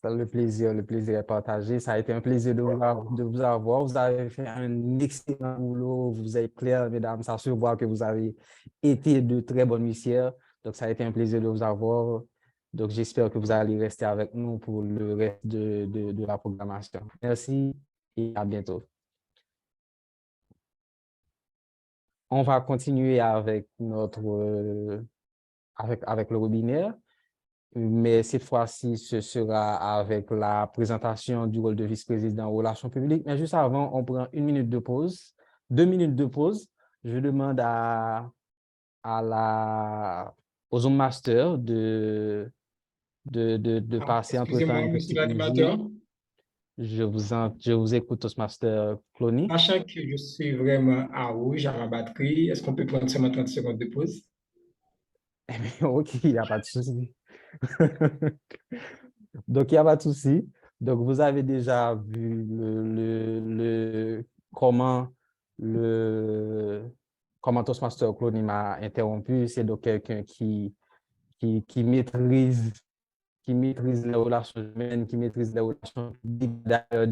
Le plaisir est partagé. Ça a été un plaisir de vous avoir. Vous avez fait un excellent boulot. Vous êtes clair, mesdames. Ça se voit que vous avez été de très bonnes huissières. Donc, ça a été un plaisir de vous avoir. Donc, j'espère que vous allez rester avec nous pour le reste de la programmation. Merci et à bientôt. On va continuer avec avec le webinaire. Mais cette fois-ci, ce sera avec la présentation du rôle de vice-président aux relations publiques. Mais juste avant, on prend 1 minute de pause, 2 minutes de pause. Je demande aux Zoom Masters de passer entre-temps une petite musique. Je vous écoute, Toastmaster Clony. Sachant que je suis vraiment à rouge à ma batterie, est-ce qu'on peut prendre seulement 30 secondes de pause? OK, il n'y a pas de souci. Donc, il n'y a pas de souci. Donc, vous avez déjà vu comment Toastmaster Clony m'a interrompu. C'est donc quelqu'un qui maîtrise les relations humaines, qui maîtrise les relations publiques. D'ailleurs,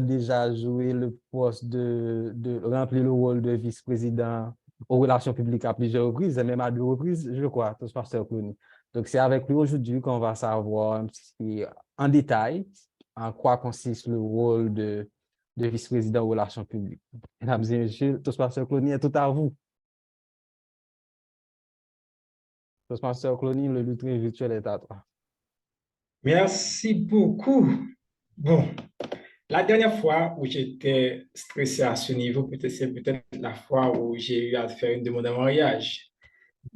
déjà joué le poste de remplir le rôle de vice-président aux relations publiques à plusieurs reprises, et même à 2 reprises, je crois, Toastmaster Clony. Donc, c'est avec lui aujourd'hui qu'on va savoir un petit peu en détail en quoi consiste le rôle de vice-président aux relations publiques. Mesdames et messieurs, Toastmaster Clony est tout à vous. Toastmaster Clony, le lutrin virtuel est à toi. Merci beaucoup. Bon, la dernière fois où j'étais stressé à ce niveau, c'est peut-être la fois où j'ai eu à faire une demande en mariage.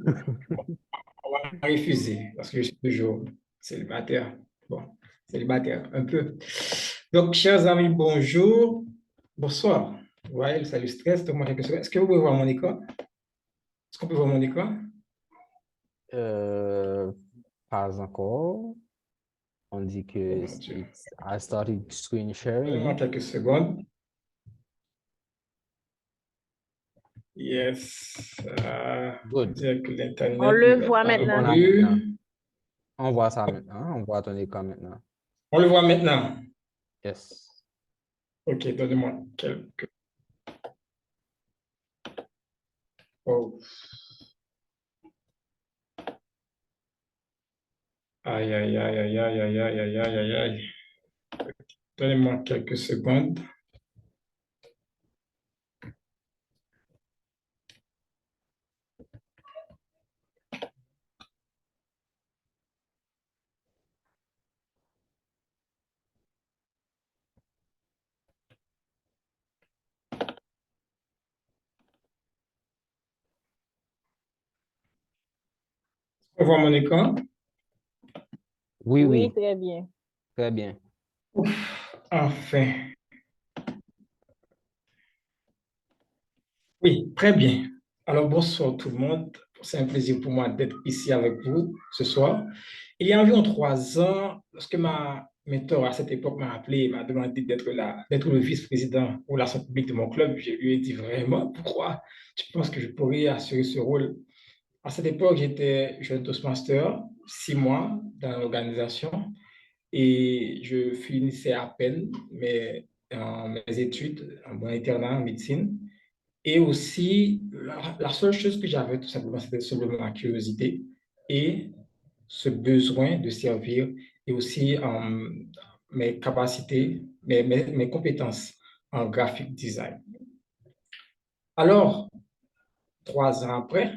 On va refuser parce que je suis toujours célibataire. Bon, célibataire un peu. Donc, chers amis, bonjour. Bonsoir. Vous voyez, ça le stress. Est-ce que vous pouvez voir mon écran? Est-ce qu'on peut voir mon écran? Pas encore. On dit que I started screen sharing. Donnez-moi quelques secondes. Yes. Good. On le voit maintenant. On voit ça maintenant. On voit ton écran maintenant. On le voit maintenant. Yes. OK, donnez-moi quelques... Oh. Aïe, aïe, aïe, aïe, aïe, aïe, aïe, aïe, aïe, aïe, aïe. Donnez-moi quelques secondes. On voit mon écran? Oui. Très bien. Très bien. Ouf, enfin. Oui, très bien. Alors, bonsoir tout le monde. C'est un plaisir pour moi d'être ici avec vous ce soir. Il y a environ 3 ans, lorsque ma mentor à cette époque m'a appelé et m'a demandé d'être le vice-président aux relations publiques de mon club. Je lui ai dit vraiment, pourquoi tu penses que je pourrais assurer ce rôle? À cette époque, j'étais jeune Toastmaster, 6 mois dans l'organisation et je finissais à peine mes études en internat en médecine. Et aussi, la seule chose que j'avais tout simplement, c'était simplement ma curiosité et ce besoin de servir et aussi mes capacités, mes compétences en graphic design. Alors, 3 ans après,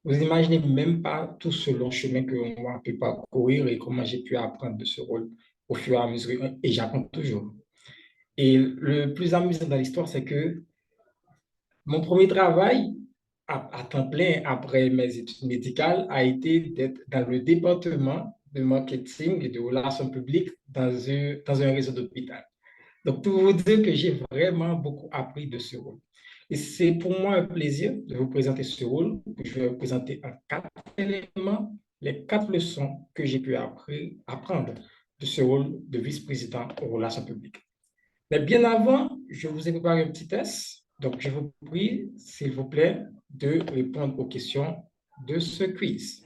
vous n'imaginez même pas tout ce long chemin que moi, pu parcourir et comment j'ai pu apprendre de ce rôle au fur et à mesure, et j'apprends toujours. Et le plus amusant dans l'histoire, c'est que mon premier travail à temps plein après mes études médicales a été d'être dans le département de marketing et de relations publiques dans un réseau d'hôpital. Donc, pour vous dire que j'ai vraiment beaucoup appris de ce rôle. Et c'est pour moi un plaisir de vous présenter ce rôle, que je vais vous présenter en 4 éléments, les 4 leçons que j'ai pu apprendre de ce rôle de vice-président aux relations publiques. Mais bien avant, je vous ai préparé un petit test. Donc, je vous prie, s'il vous plaît, de répondre aux questions de ce quiz.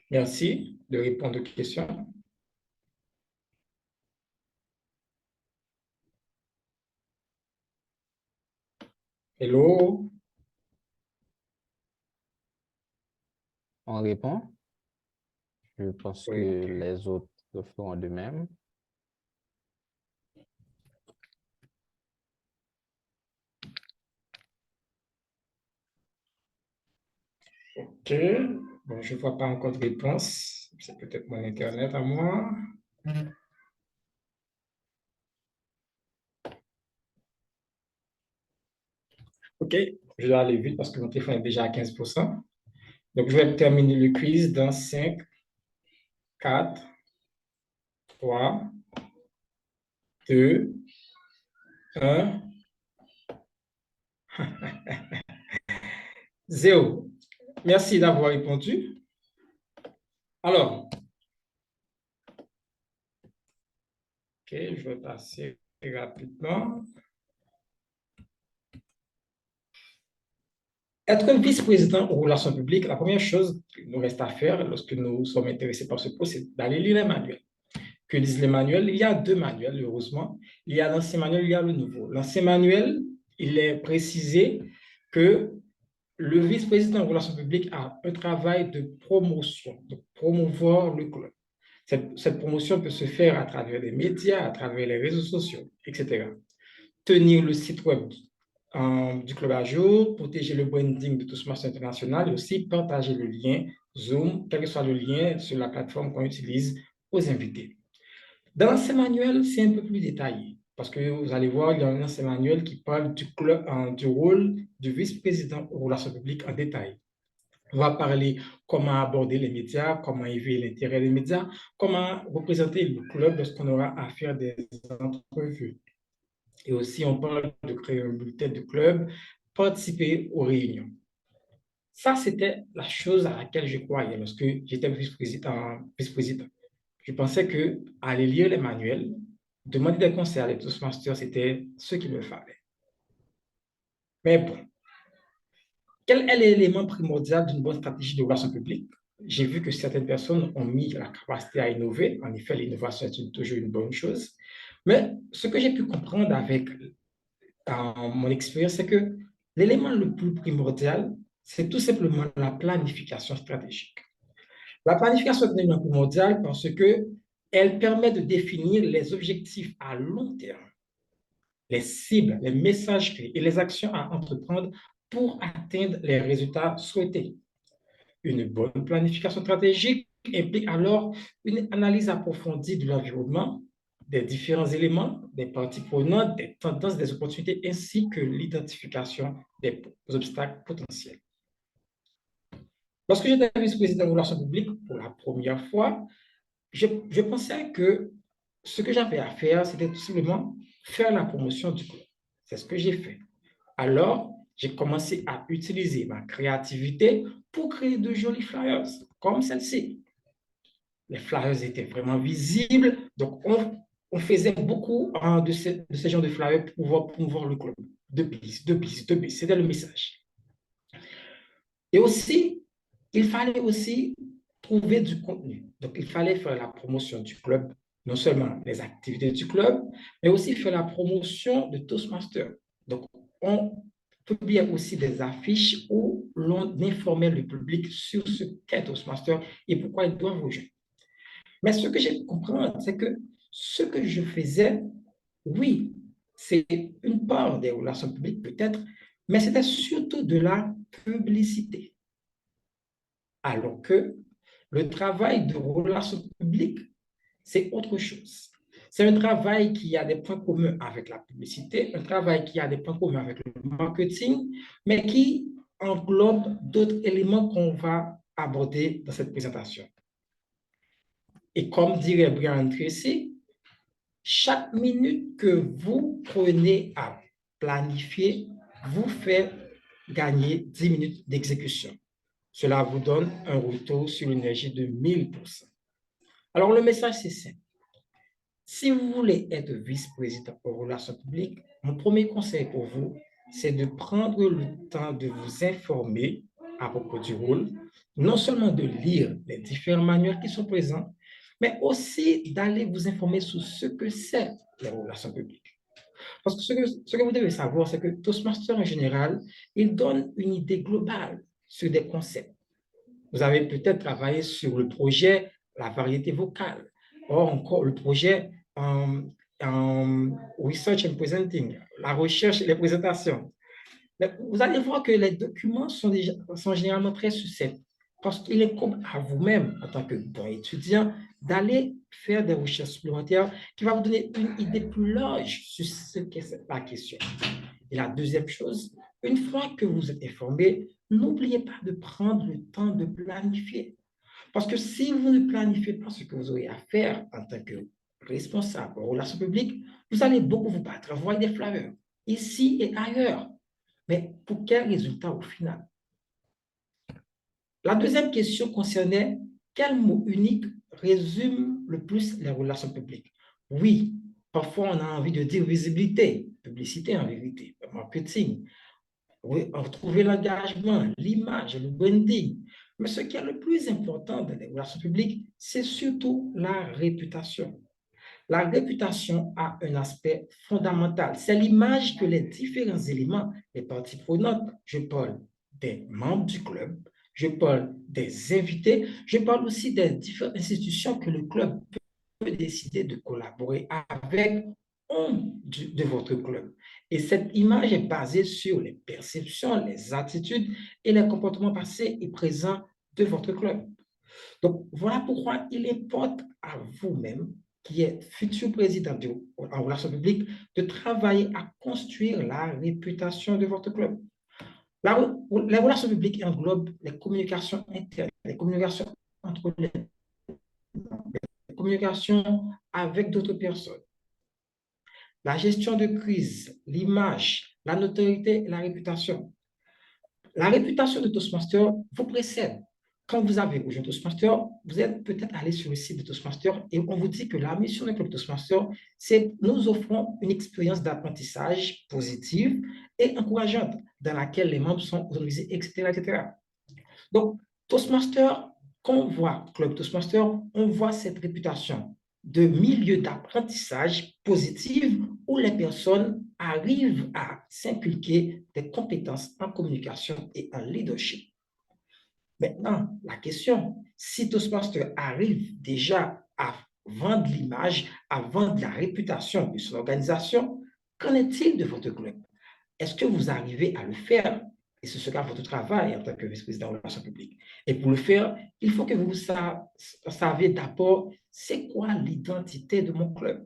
Merci de répondre aux questions. Hello? On répond. Je pense Oui. que les autres le feront de même. OK. Bon, je ne vois pas encore de réponse. C'est peut-être mon Internet à moi. OK. Je dois aller vite parce que mon téléphone est déjà à 15%. Donc, je vais terminer le quiz dans 5, 4, 3, 2, 1. 0. Merci d'avoir répondu. Alors, OK, je vais passer rapidement. Être vice-président aux relations publiques, la première chose qu'il nous reste à faire lorsque nous sommes intéressés par ce poste, c'est d'aller lire les manuels. Que disent les manuels? Il y a 2 manuels, heureusement. Il y a l'ancien manuel, il y a le nouveau. L'ancien manuel, il est précisé que le vice-président aux relations publiques a un travail de promotion, de promouvoir le club. Cette promotion peut se faire à travers les médias, à travers les réseaux sociaux, etc. Tenir le site web du club à jour, protéger le branding de Toastmasters International et aussi partager le lien Zoom, quel que soit le lien sur la plateforme qu'on utilise aux invités. Dans l'ancien manuel, c'est un peu plus détaillé parce que vous allez voir, il y a un ancien manuel qui parle du rôle du vice-président aux relations publiques en détail. On va parler comment aborder les médias, comment éveiller l'intérêt des médias, comment représenter le club lorsqu'on aura à faire des entrevues. Et aussi, on parle de créer un bulletin de club, participer aux réunions. Ça, c'était la chose à laquelle je croyais lorsque j'étais vice-président. Je pensais qu'aller lire les manuels, demander des conseils à les Toastmasters, c'était ce qu'il me fallait. Mais bon, quel est l'élément primordial d'une bonne stratégie de relations publiques? J'ai vu que certaines personnes ont mis la capacité à innover. En effet, l'innovation est toujours une bonne chose. Mais ce que j'ai pu comprendre avec mon expérience, c'est que l'élément le plus primordial, c'est tout simplement la planification stratégique. La planification est un élément primordial parce qu'elle permet de définir les objectifs à long terme, les cibles, les messages clés et les actions à entreprendre pour atteindre les résultats souhaités. Une bonne planification stratégique implique alors une analyse approfondie de l'environnement, des différents éléments, des parties prenantes, des tendances, des opportunités, ainsi que l'identification des obstacles potentiels. Lorsque j'étais vice-président de relations publiques pour la première fois, je pensais que ce que j'avais à faire, c'était tout simplement faire la promotion du club. C'est ce que j'ai fait. Alors, j'ai commencé à utiliser ma créativité pour créer de jolis flyers, comme celle-ci. les flyers étaient vraiment visibles. Donc, on faisait beaucoup de ce genre de flyers pour pouvoir promouvoir le club. De bis, c'était le message. Et aussi, il fallait aussi trouver du contenu. Donc, il fallait faire la promotion du club, non seulement les activités du club, mais aussi faire la promotion de Toastmasters. Donc, on publiait aussi des affiches où l'on informait le public sur ce qu'est Toastmasters et pourquoi ils doivent rejoindre. Mais ce que j'ai compris, c'est que ce que je faisais, oui, c'est une part des relations publiques peut-être, mais c'était surtout de la publicité. Alors que le travail de relations publiques, c'est autre chose. C'est un travail qui a des points communs avec la publicité, un travail qui a des points communs avec le marketing, mais qui englobe d'autres éléments qu'on va aborder dans cette présentation. Et comme dirait Brian Tracy, chaque minute que vous prenez à planifier vous fait gagner 10 minutes d'exécution. Cela vous donne un retour sur l'énergie de 1000%. Alors, le message, c'est simple. Si vous voulez être vice-président aux relations publiques, mon premier conseil pour vous, c'est de prendre le temps de vous informer à propos du rôle, non seulement de lire les différents manuels qui sont présents, mais aussi d'aller vous informer sur ce que c'est les relations publiques. Parce que ce que vous devez savoir, c'est que Toastmasters en général, il donne une idée globale sur des concepts. Vous avez peut-être travaillé sur le projet la variété vocale, ou encore le projet Research and Presenting, la recherche et les présentations. Mais vous allez voir que les documents sont généralement très succincts parce qu'il incombe à vous-même, en tant que bon étudiant, d'aller faire des recherches supplémentaires qui vont vous donner une idée plus large sur ce qu'est la question. Et la deuxième chose, une fois que vous êtes informé, n'oubliez pas de prendre le temps de planifier. Parce que si vous ne planifiez pas ce que vous aurez à faire en tant que responsable en relations publiques, vous allez beaucoup vous battre, envoyer des flyers, ici et ailleurs. Mais pour quel résultat au final? La deuxième question concernait quel mot unique résume le plus les relations publiques? Oui, parfois on a envie de dire visibilité, publicité en vérité, marketing. Oui, retrouver l'engagement, l'image, le branding. Mais ce qui est le plus important dans les relations publiques, c'est surtout la réputation. La réputation a un aspect fondamental. C'est l'image que les différents éléments, les parties prenantes, je parle des membres du club, je parle des invités, je parle aussi des différentes institutions que le club peut décider de collaborer avec de votre club. Et cette image est basée sur les perceptions, les attitudes et les comportements passés et présents de votre club. Donc, voilà pourquoi il importe à vous-même, qui êtes futur président en relations publiques, de travailler à construire la réputation de votre club. Les relations publiques englobent les communications internes, les communications entre les communications avec d'autres personnes. La gestion de crise, l'image, la notoriété et la réputation. La réputation de Toastmasters vous précède. Quand vous avez rejoint Toastmasters, vous êtes peut-être allé sur le site de Toastmasters et on vous dit que la mission du club Toastmasters, c'est nous offrons une expérience d'apprentissage positive et encourageante dans laquelle les membres sont autorisés, etc., etc. Donc, Toastmasters, quand on voit Club Toastmasters, on voit cette réputation de milieu d'apprentissage positif où les personnes arrivent à s'inculquer des compétences en communication et en leadership. Maintenant, la question, si Toastmasters arrive déjà à vendre l'image, à vendre la réputation de son organisation, qu'en est-il de votre club? Est-ce que vous arrivez à le faire? Et ce sera votre travail en tant que vice-président de la relation publique. Et pour le faire, il faut que vous saviez d'abord c'est quoi l'identité de mon club.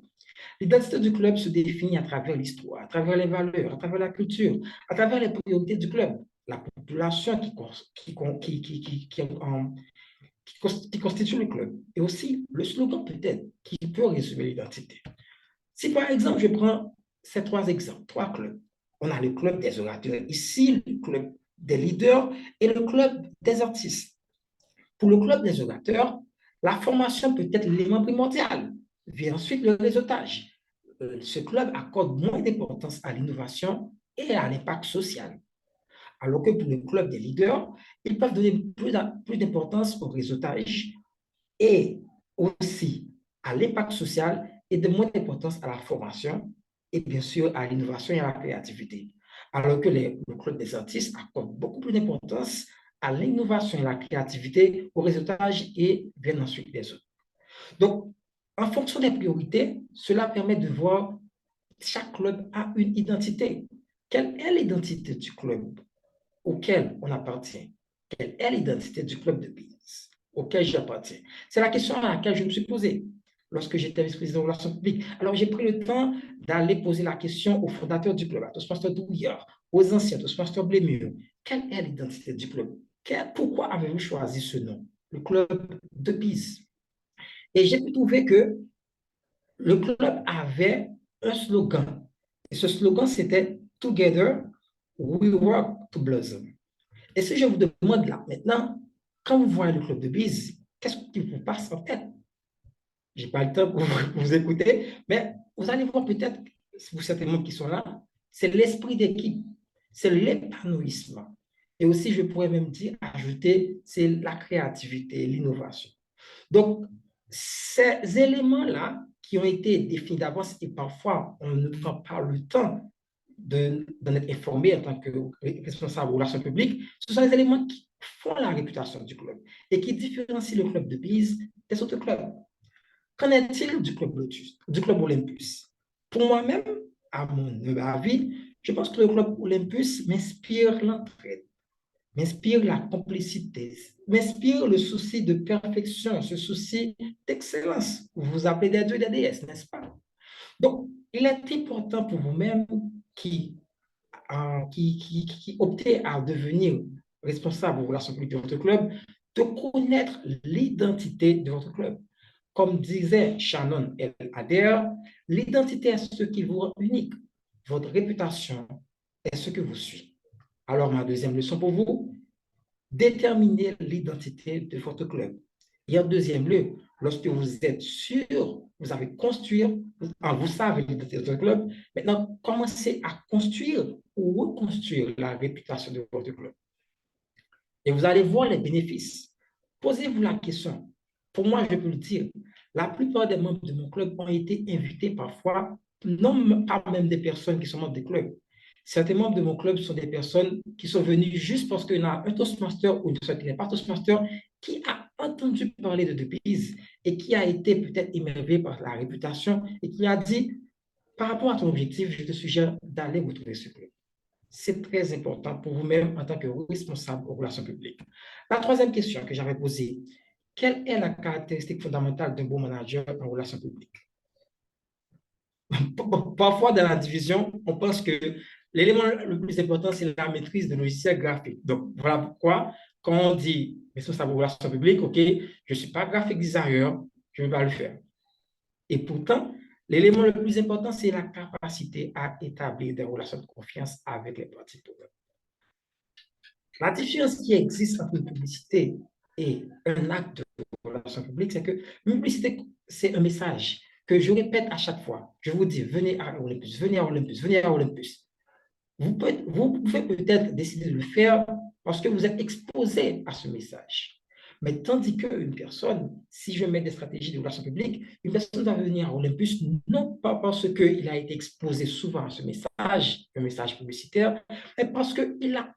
L'identité du club se définit à travers l'histoire, à travers les valeurs, à travers la culture, à travers les priorités du club, la population qui constitue le club, et aussi le slogan peut-être qui peut résumer l'identité. Si par exemple, je prends ces trois exemples, trois clubs, on a le club des orateurs ici, le club des leaders et le club des artistes. Pour le club des orateurs, La formation peut être l'élément primordial, vient ensuite le réseautage. Ce club accorde moins d'importance à l'innovation et à l'impact social. Alors que pour le club des leaders, ils peuvent donner plus d'importance au réseautage et aussi à l'impact social et de moins d'importance à la formation et bien sûr à l'innovation et à la créativité. Alors que le club des artistes accorde beaucoup plus d'importance à l'innovation et à la créativité, au réseautage et viennent ensuite les autres. Donc, en fonction des priorités, cela permet de voir chaque club a une identité. Quelle est l'identité du club auquel on appartient? Quelle est l'identité du club de business auquel j'appartiens? C'est la question à laquelle je me suis posée lorsque j'étais vice-président de relations publiques. Alors, j'ai pris le temps d'aller poser la question aux fondateurs du club, à Toastmasters Douillard, aux anciens Toastmasters Blémur. Quelle est l'identité du club? Pourquoi avez-vous choisi ce nom, le club de biz? Et j'ai pu trouver que le club avait un slogan. Et ce slogan, c'était Together, we work to blossom. Et si je vous demande là, maintenant, quand vous voyez le club de bise, qu'est-ce qui vous passe en tête? Je n'ai pas le temps pour vous écouter, mais vous allez voir peut-être, pour certains membres qui sont là, c'est l'esprit d'équipe, c'est l'épanouissement. Et aussi, je pourrais même dire, ajouter, c'est la créativité, l'innovation. Donc, ces éléments-là qui ont été définis d'avance et parfois on ne prend pas le temps d'en être informé en tant que responsable de relations publiques, ce sont les éléments qui font la réputation du club et qui différencient le club de bise des autres clubs. Qu'en est-il du club Lotus, du club Olympus? Pour moi-même, à mon avis, je pense que le club Olympus m'inspire l'entraide, m'inspire la complicité, m'inspire le souci de perfection, ce souci d'excellence. Vous vous appelez des dieux et des déesses, n'est-ce pas? Donc, il est important pour vous-même qui optez à devenir responsable aux relations publiques de votre club, de connaître l'identité de votre club. Comme disait Shannon El Adair, l'identité est ce qui vous rend unique. Votre réputation est ce que vous suit. Alors, ma deuxième leçon pour vous, déterminer l'identité de votre club. Et en deuxième lieu, lorsque vous êtes sûr, vous avez construire, vous savez l'identité de votre club, maintenant, commencez à construire ou reconstruire la réputation de votre club. Et vous allez voir les bénéfices. Posez-vous la question. Pour moi, je peux le dire, la plupart des membres de mon club ont été invités parfois, non pas même des personnes qui sont membres des clubs. Certains membres de mon club sont des personnes qui sont venues juste parce qu'il y a un Toastmaster ou une personne qui n'est pas Toastmaster qui a entendu parler de Depiz et qui a été peut-être émerveillé par la réputation et qui a dit, par rapport à ton objectif, je te suggère d'aller retrouver ce club. C'est très important pour vous-même en tant que responsable aux relations publiques. La troisième question que j'avais posée, quelle est la caractéristique fondamentale d'un bon manager en relations publiques? Parfois, dans la division, on pense que l'élément le plus important, c'est la maîtrise de logiciels graphiques. Donc, voilà pourquoi, quand on dit responsable aux relations publiques, OK, je ne suis pas graphic designer, je ne vais pas le faire. Et pourtant, l'élément le plus important, c'est la capacité à établir des relations de confiance avec les parties prenantes. La différence qui existe entre une publicité et un acte de relation publique, c'est que une publicité, c'est un message que je répète à chaque fois. Je vous dis, venez à Olympus, venez à Olympus, venez à Olympus. Vous pouvez peut-être décider de le faire parce que vous êtes exposé à ce message. Mais tandis qu'une personne, si je mets des stratégies de relations publiques, une personne va venir à Olympus non pas parce qu'il a été exposé souvent à ce message, un message publicitaire, mais parce qu'il a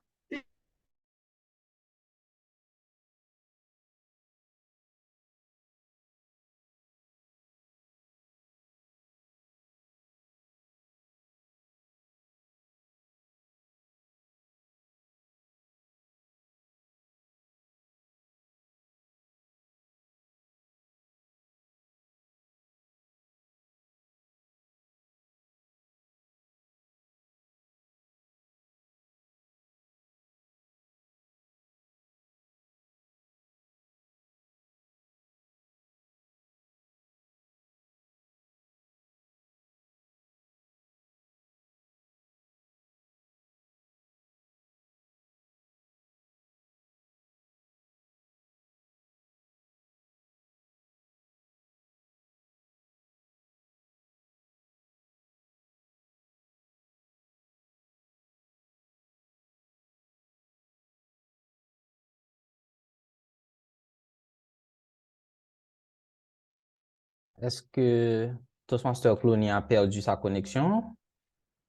est-ce que Toastmaster Clooney a perdu sa connexion?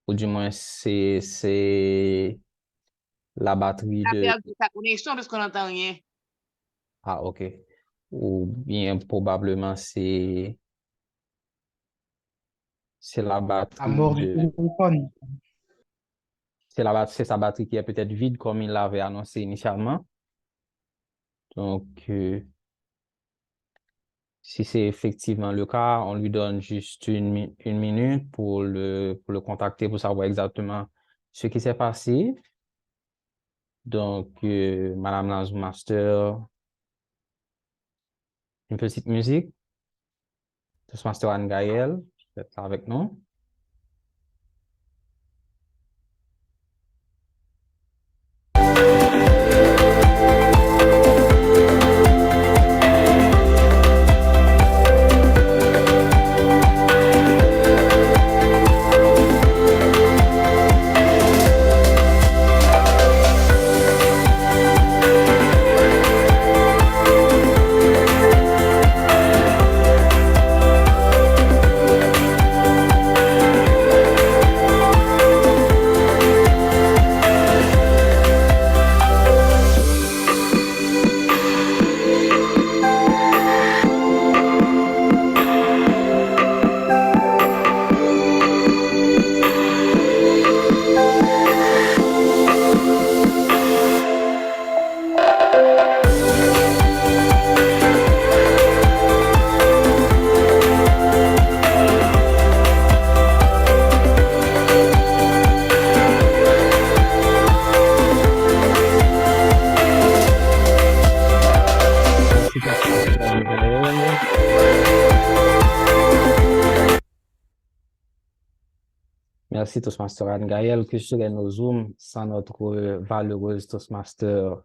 Ou du moins, c'est la batterie Il a de... perdu sa connexion parce qu'on n'entend rien. Ah, OK. Ou bien probablement c'est la La batterie mort du de... téléphone. C'est sa batterie qui est peut-être vide comme il l'avait annoncé initialement. Donc, si c'est effectivement le cas, on lui donne juste une minute pour le contacter pour savoir exactement ce qui s'est passé. Donc, Madame la Zoom Master, une petite musique. Toastmaster Anne Gaëlle, vous êtes là avec nous. Merci Toastmaster Anne Gaëlle, que serait nos Zooms sans notre valeureuse Toastmaster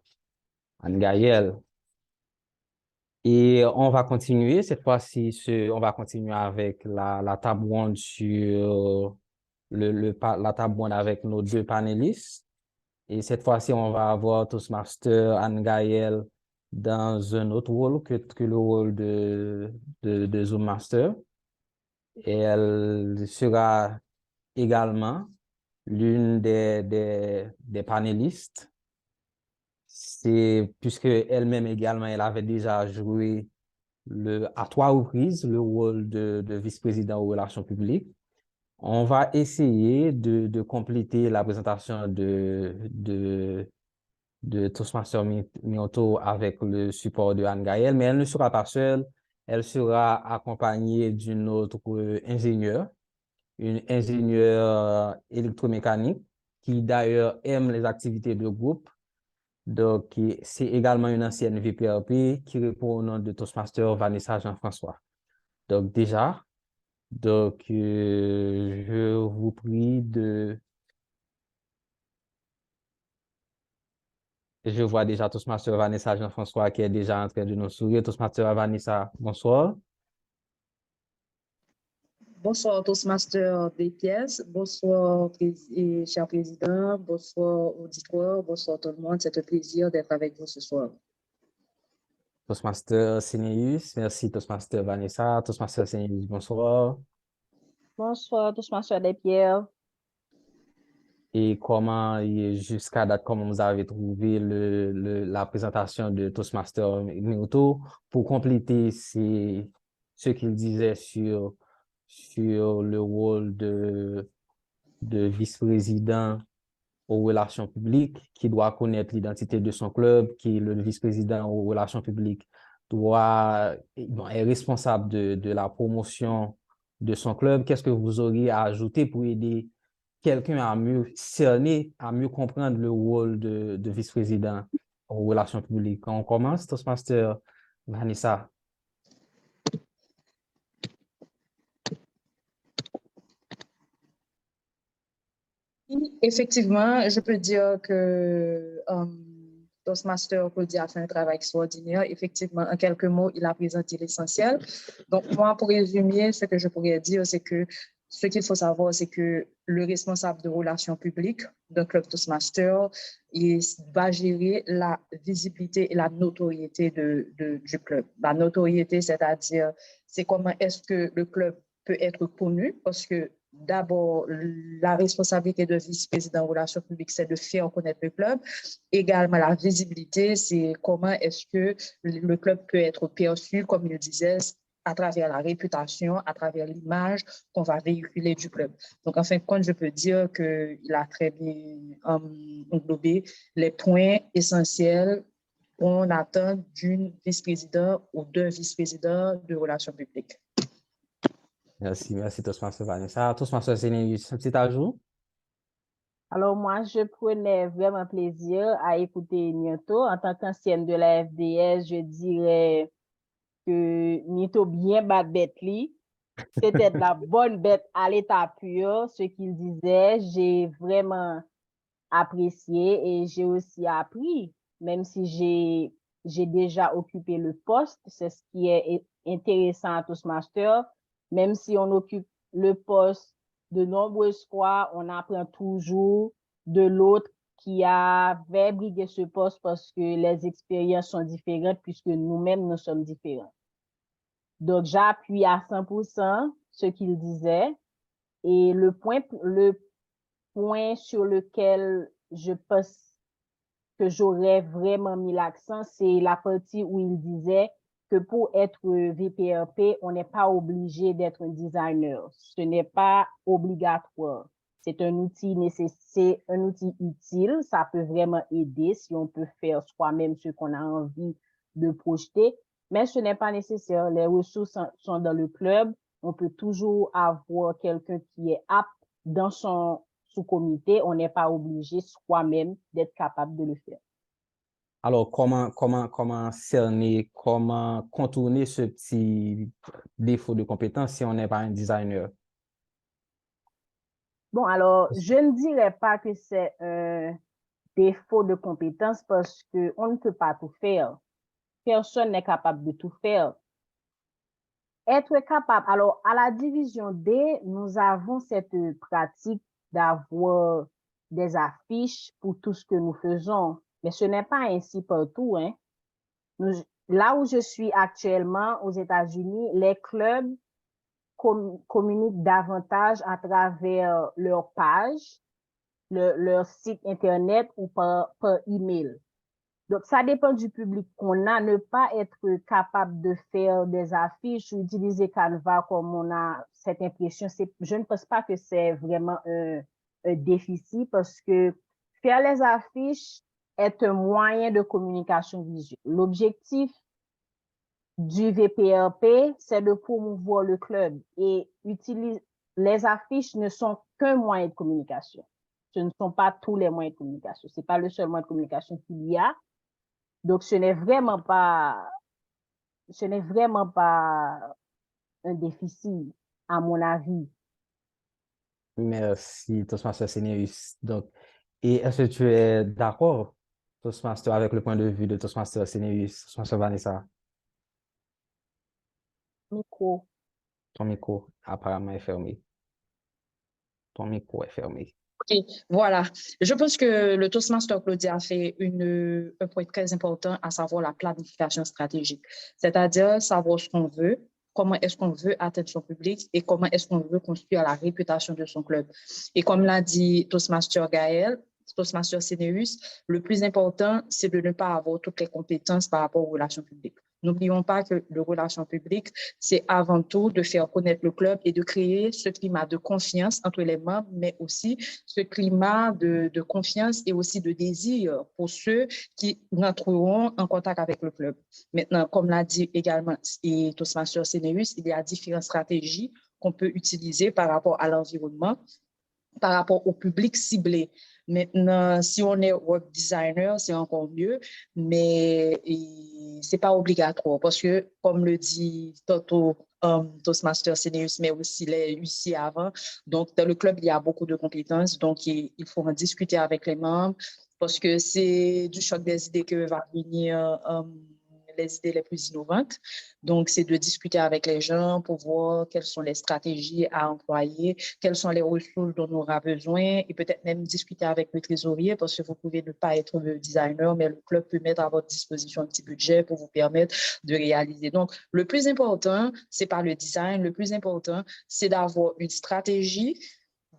Anne Gaëlle. Et on va continuer, cette fois-ci, on va continuer avec la table ronde sur la table ronde avec nos deux panélistes. Et cette fois-ci, on va avoir Toastmaster Anne Gaëlle dans un autre rôle que le rôle de Zoom Master. Et elle sera également l'une des panélistes. C'est puisque elle-même également, elle avait déjà joué à 3 reprises le rôle de vice-président aux relations publiques. On va essayer de compléter la présentation de Toastmaster Mioto avec le support de Anne Gaëlle, mais elle ne sera pas seule. Elle sera accompagnée d'une autre ingénieure, une ingénieure électromécanique qui d'ailleurs aime les activités de groupe. Donc, c'est également une ancienne VPRP qui répond au nom de Toastmaster Vanessa Jean-François. Donc, déjà, je vous prie de... Je vois déjà Toastmaster Vanessa Jean-François qui est déjà en train de nous sourire. Toastmaster Vanessa, bonsoir. Bonsoir, Toastmaster des pièces. Bonsoir, cher président. Bonsoir, auditoire. Bonsoir, tout le monde. C'est un plaisir d'être avec vous ce soir. Toastmaster Sénéus, merci Toastmaster Vanessa. Toastmaster Sénéus, bonsoir. Bonsoir, Toastmaster des pierres. Et jusqu'à date, comment vous avez trouvé la présentation de Toastmaster Mioto pour compléter ce qu'il disait sur le rôle de vice-président aux relations publiques, qui doit connaître l'identité de son club, qui est le vice-président aux relations publiques, est responsable de la promotion de son club. Qu'est-ce que vous auriez à ajouter pour aider quelqu'un à mieux cerner, à mieux comprendre le rôle de vice-président aux relations publiques? On commence, Toastmaster Vanessa. Effectivement, je peux dire que Toastmaster Cody a fait un travail extraordinaire. Effectivement, en quelques mots, il a présenté l'essentiel. Donc, moi, pour résumer, ce que je pourrais dire, c'est que ce qu'il faut savoir, c'est que le responsable de relations publiques d'un club Toastmaster, il va gérer la visibilité et la notoriété du club. La notoriété, c'est-à-dire, c'est comment est-ce que le club peut être connu, parce que d'abord, la responsabilité de vice-président relations publiques, c'est de faire connaître le club. Également, la visibilité, c'est comment est-ce que le club peut être perçu, comme il disait, à travers la réputation, à travers l'image qu'on va véhiculer du club. Donc, en fin de compte, je peux dire qu'il a très bien englobé les points essentiels qu'on attend d'une vice-président ou d'un vice-président de relations publiques. Merci, Toastmaster Vanessa. Toastmaster Sénéus, un petit ajout? Alors moi, je prenais vraiment plaisir à écouter Nito. En tant qu'ancienne de la FDS, je dirais que Nito bien bat bête li. C'était de la bonne bête à l'état pur, ce qu'il disait. J'ai vraiment apprécié et j'ai aussi appris, même si j'ai déjà occupé le poste. C'est ce qui est intéressant à Toastmaster. Même si on occupe le poste de nombreuses fois, on apprend toujours de l'autre qui avait brigué ce poste parce que les expériences sont différentes puisque nous-mêmes, nous sommes différents. Donc, j'appuie à 100% ce qu'il disait. Et le point sur lequel je pense que j'aurais vraiment mis l'accent, c'est la partie où il disait que pour être VPRP, on n'est pas obligé d'être un designer. Ce n'est pas obligatoire. C'est un outil nécessaire, un outil utile. Ça peut vraiment aider si on peut faire soi-même ce qu'on a envie de projeter. Mais ce n'est pas nécessaire. Les ressources sont dans le club. On peut toujours avoir quelqu'un qui est apte dans son sous-comité. On n'est pas obligé soi-même d'être capable de le faire. Alors, comment cerner, comment contourner ce petit défaut de compétence si on n'est pas un designer? Bon, alors, je ne dirais pas que c'est un défaut de compétence parce qu'on ne peut pas tout faire. Personne n'est capable de tout faire. Être capable, alors, à la division D, nous avons cette pratique d'avoir des affiches pour tout ce que nous faisons. Mais ce n'est pas ainsi partout, hein. Là où je suis actuellement, aux États-Unis, les clubs communiquent davantage à travers leur page, leur site Internet ou par email. Donc, ça dépend du public qu'on a. Ne pas être capable de faire des affiches ou utiliser Canva comme on a cette impression, je ne pense pas que c'est vraiment un déficit parce que faire les affiches est un moyen de communication visuelle. L'objectif du VPRP, c'est de promouvoir le club et les affiches ne sont qu'un moyen de communication. Ce ne sont pas tous les moyens de communication. Ce n'est pas le seul moyen de communication qu'il y a. Donc, ce n'est vraiment pas un déficit, à mon avis. Merci, Toastmaster Sénéus. Donc, et est-ce que tu es d'accord, Toastmaster, avec le point de vue de Toastmaster Sénéus, Toastmaster Vanessa? Micro. Ton micro apparemment est fermé. Ton micro est fermé. Ok, voilà. Je pense que le Toastmaster Claudia a fait un point très important, à savoir la planification stratégique. C'est-à-dire savoir ce qu'on veut, comment est-ce qu'on veut atteindre son public et comment est-ce qu'on veut construire la réputation de son club. Et comme l'a dit Toastmaster Gaël, Toastmaster Sénéus, le plus important, c'est de ne pas avoir toutes les compétences par rapport aux relations publiques. N'oublions pas que les relations publiques, c'est avant tout de faire connaître le club et de créer ce climat de confiance entre les membres, mais aussi ce climat de confiance et aussi de désir pour ceux qui rentreront en contact avec le club. Maintenant, comme l'a dit également et Toastmaster Sénéus, il y a différentes stratégies qu'on peut utiliser par rapport à l'environnement, par rapport au public ciblé. Maintenant, si on est web designer, c'est encore mieux, mais c'est pas obligatoire parce que, comme le dit tantôt Toastmaster Sénéus, mais aussi les UC avant, donc dans le club, il y a beaucoup de compétences, donc il faut en discuter avec les membres parce que c'est du choc des idées que va venir les idées les plus innovantes. Donc, c'est de discuter avec les gens pour voir quelles sont les stratégies à employer, quelles sont les ressources dont on aura besoin et peut-être même discuter avec le trésorier parce que vous pouvez ne pas être le designer, mais le club peut mettre à votre disposition un petit budget pour vous permettre de réaliser. Donc, le plus important, c'est pas le design, le plus important, c'est d'avoir une stratégie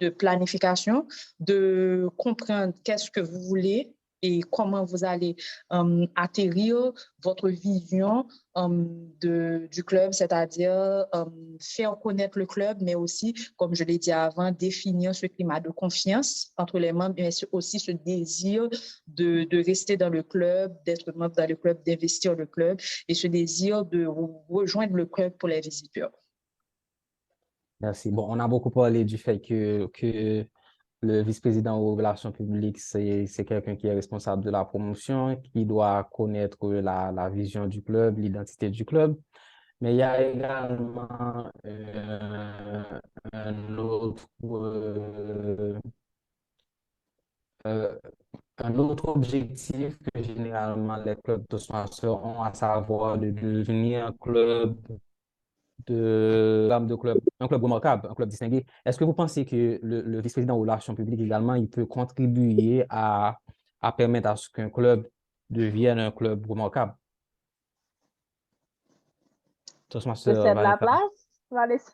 de planification, de comprendre qu'est-ce que vous voulez et comment vous allez atterrir votre vision du club, c'est-à-dire faire connaître le club, mais aussi, comme je l'ai dit avant, définir ce climat de confiance entre les membres, mais aussi ce désir de rester dans le club, d'être membre dans le club, d'investir dans le club et ce désir de rejoindre le club pour les visiteurs. Merci. Bon, on a beaucoup parlé du fait que le vice-président aux relations publiques, c'est quelqu'un qui est responsable de la promotion, qui doit connaître la vision du club, l'identité du club. Mais il y a également un autre objectif que généralement les clubs Toastmasters ont, à savoir de devenir un club un club remarquable, un club distingué. Est-ce que vous pensez que le vice-président aux relations publiques également, il peut contribuer à permettre à ce qu'un club devienne un club remarquable? Je cède la place, Vanessa.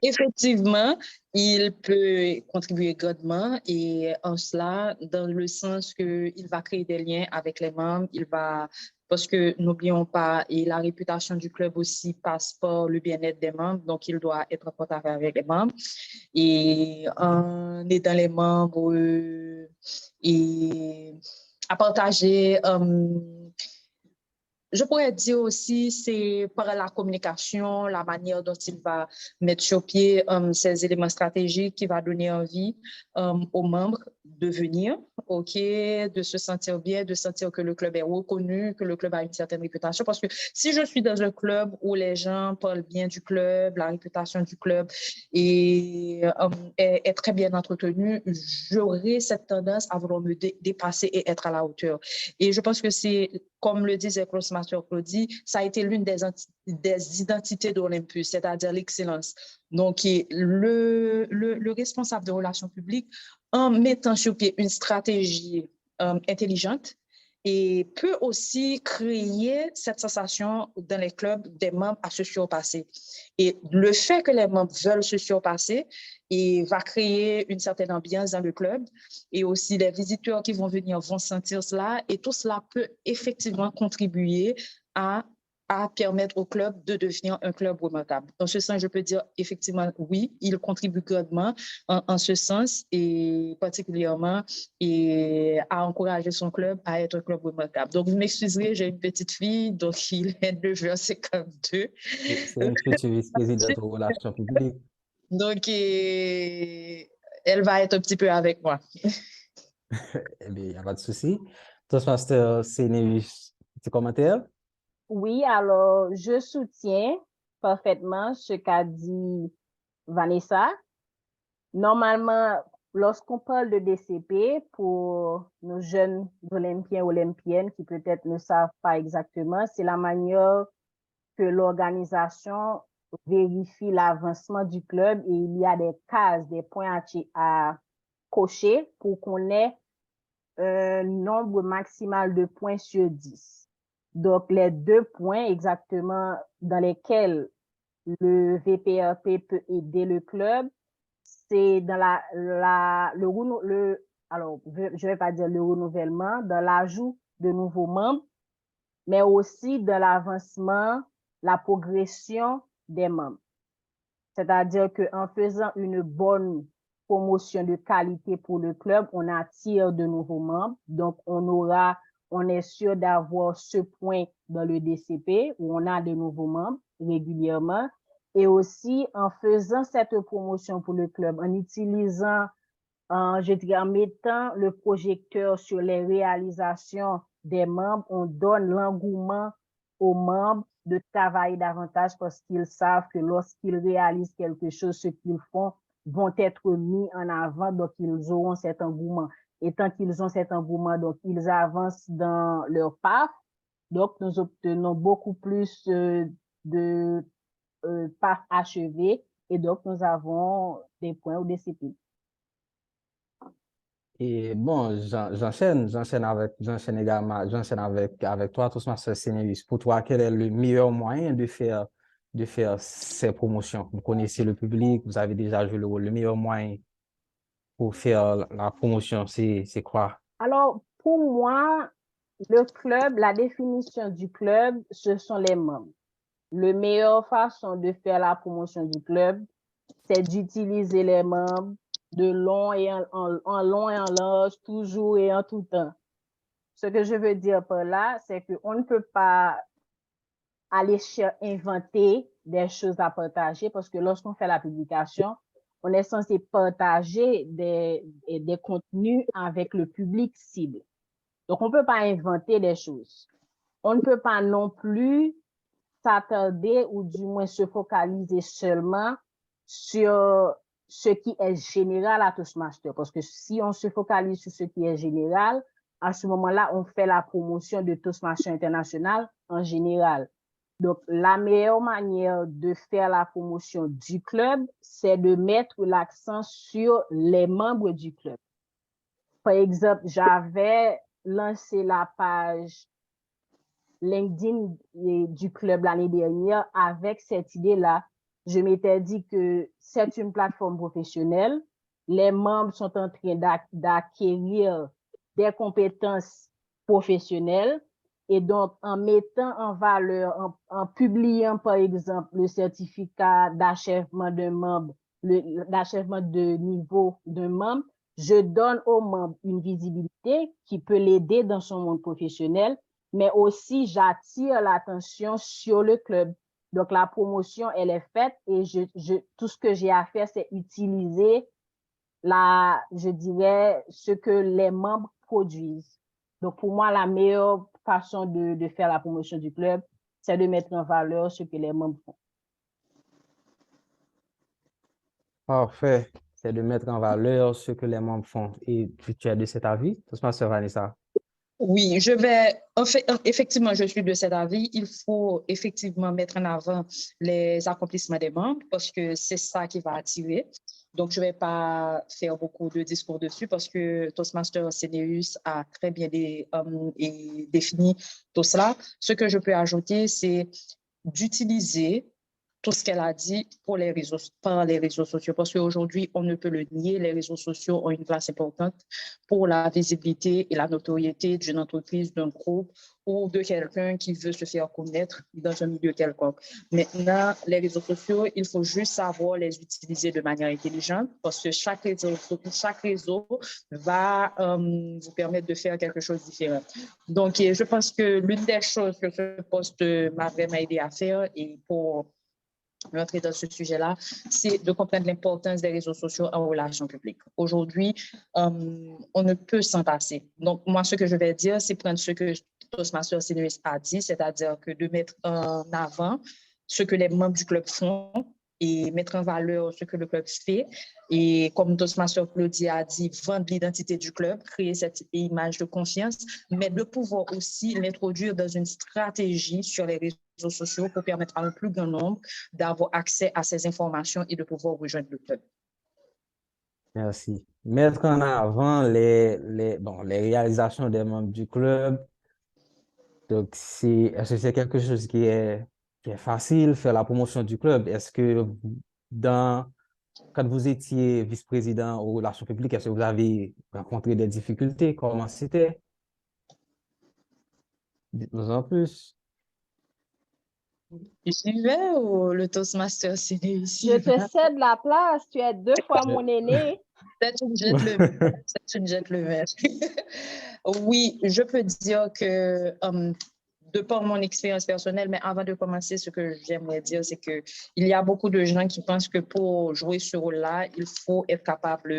Effectivement, il peut contribuer grandement et en cela, dans le sens qu'il va créer des liens avec les membres, parce que n'oublions pas, et la réputation du club aussi passe par le bien-être des membres, donc il doit être en contact avec les membres. Et en aidant les membres et à partager je pourrais dire aussi, c'est par la communication, la manière dont il va mettre sur pied ces éléments stratégiques qui va donner envie aux membres de venir, de se sentir bien, de sentir que le club est reconnu, que le club a une certaine réputation. Parce que si je suis dans un club où les gens parlent bien du club, la réputation du club est très bien entretenue, j'aurai cette tendance à vouloir me dépasser et être à la hauteur. Et je pense que c'est, comme le disait Toastmaster Claudie, ça a été l'une des identités d'Olympus, c'est-à-dire l'excellence. Donc, le responsable de relations publiques, en mettant sur pied une stratégie intelligente, et peut aussi créer cette sensation dans les clubs des membres à se surpasser. Et le fait que les membres veulent se surpasser et va créer une certaine ambiance dans le club, et aussi les visiteurs qui vont venir vont sentir cela, et tout cela peut effectivement contribuer à permettre au club de devenir un club remarquable. En ce sens, je peux dire effectivement oui, il contribue grandement en ce sens et particulièrement à encourager son club à être un club remarquable. Donc, vous m'excuserez, j'ai une petite fille, donc il est 9h52. C'est une future vice-présidente aux relations publiques. Donc, elle va être un petit peu avec moi. Eh bien, il n'y a pas de souci. Toastmaster, c'est un petit commentaire? Oui, alors je soutiens parfaitement ce qu'a dit Vanessa. Normalement, lorsqu'on parle de DCP, pour nos jeunes Olympiens, Olympiennes qui peut-être ne savent pas exactement, c'est la manière que l'organisation vérifie l'avancement du club et il y a des cases, des points à cocher pour qu'on ait un nombre maximal de points sur 10. Donc, les 2 points exactement dans lesquels le VPRP peut aider le club, c'est dans alors, je vais pas dire le renouvellement, dans l'ajout de nouveaux membres, mais aussi dans l'avancement, la progression des membres. C'est-à-dire qu'en faisant une bonne promotion de qualité pour le club, on attire de nouveaux membres. Donc, on est sûr d'avoir ce point dans le DCP où on a de nouveaux membres régulièrement. Et aussi, en faisant cette promotion pour le club, en utilisant, je dirais, en mettant le projecteur sur les réalisations des membres, on donne l'engouement aux membres de travailler davantage parce qu'ils savent que lorsqu'ils réalisent quelque chose, ce qu'ils font vont être mis en avant, donc ils auront cet engouement. Et tant qu'ils ont cet engouement, donc ils avancent dans leur path. Donc, nous obtenons beaucoup plus de path achevés et donc nous avons des points ou des CP. Et bon, j'enchaîne également, avec toi, Toastmaster Senius. Pour toi, quel est le meilleur moyen de faire ces promotions? Vous connaissez le public, vous avez déjà joué le rôle. Le meilleur moyen pour faire la promotion, c'est quoi? Alors, pour moi, le club, la définition du club, ce sont les membres. La meilleure façon de faire la promotion du club, c'est d'utiliser les membres de long et en long et en large, toujours et en tout temps. Ce que je veux dire par là, c'est qu'on ne peut pas aller inventer des choses à partager parce que lorsqu'on fait la publication, on est censé partager des contenus avec le public cible. Donc, on ne peut pas inventer des choses. On ne peut pas non plus s'attarder ou du moins se focaliser seulement sur ce qui est général à Toastmasters. Parce que si on se focalise sur ce qui est général, à ce moment-là, on fait la promotion de Toastmasters International en général. Donc, la meilleure manière de faire la promotion du club, c'est de mettre l'accent sur les membres du club. Par exemple, j'avais lancé la page LinkedIn du club l'année dernière avec cette idée-là. Je m'étais dit que c'est une plateforme professionnelle. Les membres sont en train d'acquérir des compétences professionnelles. Et donc, en mettant en valeur, en publiant, par exemple, le certificat d'achèvement d'un membre, d'achèvement de niveau d'un membre, je donne au membre une visibilité qui peut l'aider dans son monde professionnel, mais aussi j'attire l'attention sur le club. Donc, la promotion, elle est faite et tout ce que j'ai à faire, c'est utiliser je dirais, ce que les membres produisent. Donc, pour moi, la meilleure façon de faire la promotion du club, c'est de mettre en valeur ce que les membres font. Parfait. C'est de mettre en valeur ce que les membres font. Et tu es de cet avis, Toastmaster Vanessa? Oui, effectivement, je suis de cet avis. Il faut effectivement mettre en avant les accomplissements des membres parce que c'est ça qui va attirer. Donc, je ne vais pas faire beaucoup de discours dessus parce que Toastmaster Senius a très bien défini tout cela. Ce que je peux ajouter, c'est d'utiliser tout ce qu'elle a dit par les réseaux sociaux. Parce qu'aujourd'hui, on ne peut le nier, les réseaux sociaux ont une place importante pour la visibilité et la notoriété d'une entreprise, d'un groupe ou de quelqu'un qui veut se faire connaître dans un milieu quelconque. Maintenant, les réseaux sociaux, il faut juste savoir les utiliser de manière intelligente parce que chaque réseau va vous permettre de faire quelque chose de différent. Donc, je pense que l'une des choses que ce poste m'a vraiment aidé à faire et pour rentrer dans ce sujet-là, c'est de comprendre l'importance des réseaux sociaux en relations publiques. Aujourd'hui, on ne peut s'en passer. Donc, moi, ce que je vais dire, c'est prendre ce que Toastmaster Senius a dit, c'est-à-dire que de mettre en avant ce que les membres du club font et mettre en valeur ce que le club fait. Et comme Toastmaster Claudie a dit, vendre l'identité du club, créer cette image de confiance, mais de pouvoir aussi l'introduire dans une stratégie sur les réseaux sociaux pour permettre à un plus grand nombre d'avoir accès à ces informations et de pouvoir rejoindre le club. Merci. Mettre en avant les réalisations des membres du club. Donc, est-ce que c'est quelque chose qui est facile, faire la promotion du club? Est-ce que quand vous étiez vice-président aux relations publiques, est-ce que vous avez rencontré des difficultés? Comment c'était? Dites-nous en plus. J'y vais ou le Toastmaster Senius? Je te cède la place, tu es 2 fois mon aîné. C'est une gentleman. C'est une gentleman. Oui, je peux dire que de par mon expérience personnelle, mais avant de commencer, ce que j'aimerais dire, c'est que il y a beaucoup de gens qui pensent que pour jouer ce rôle-là, il faut être capable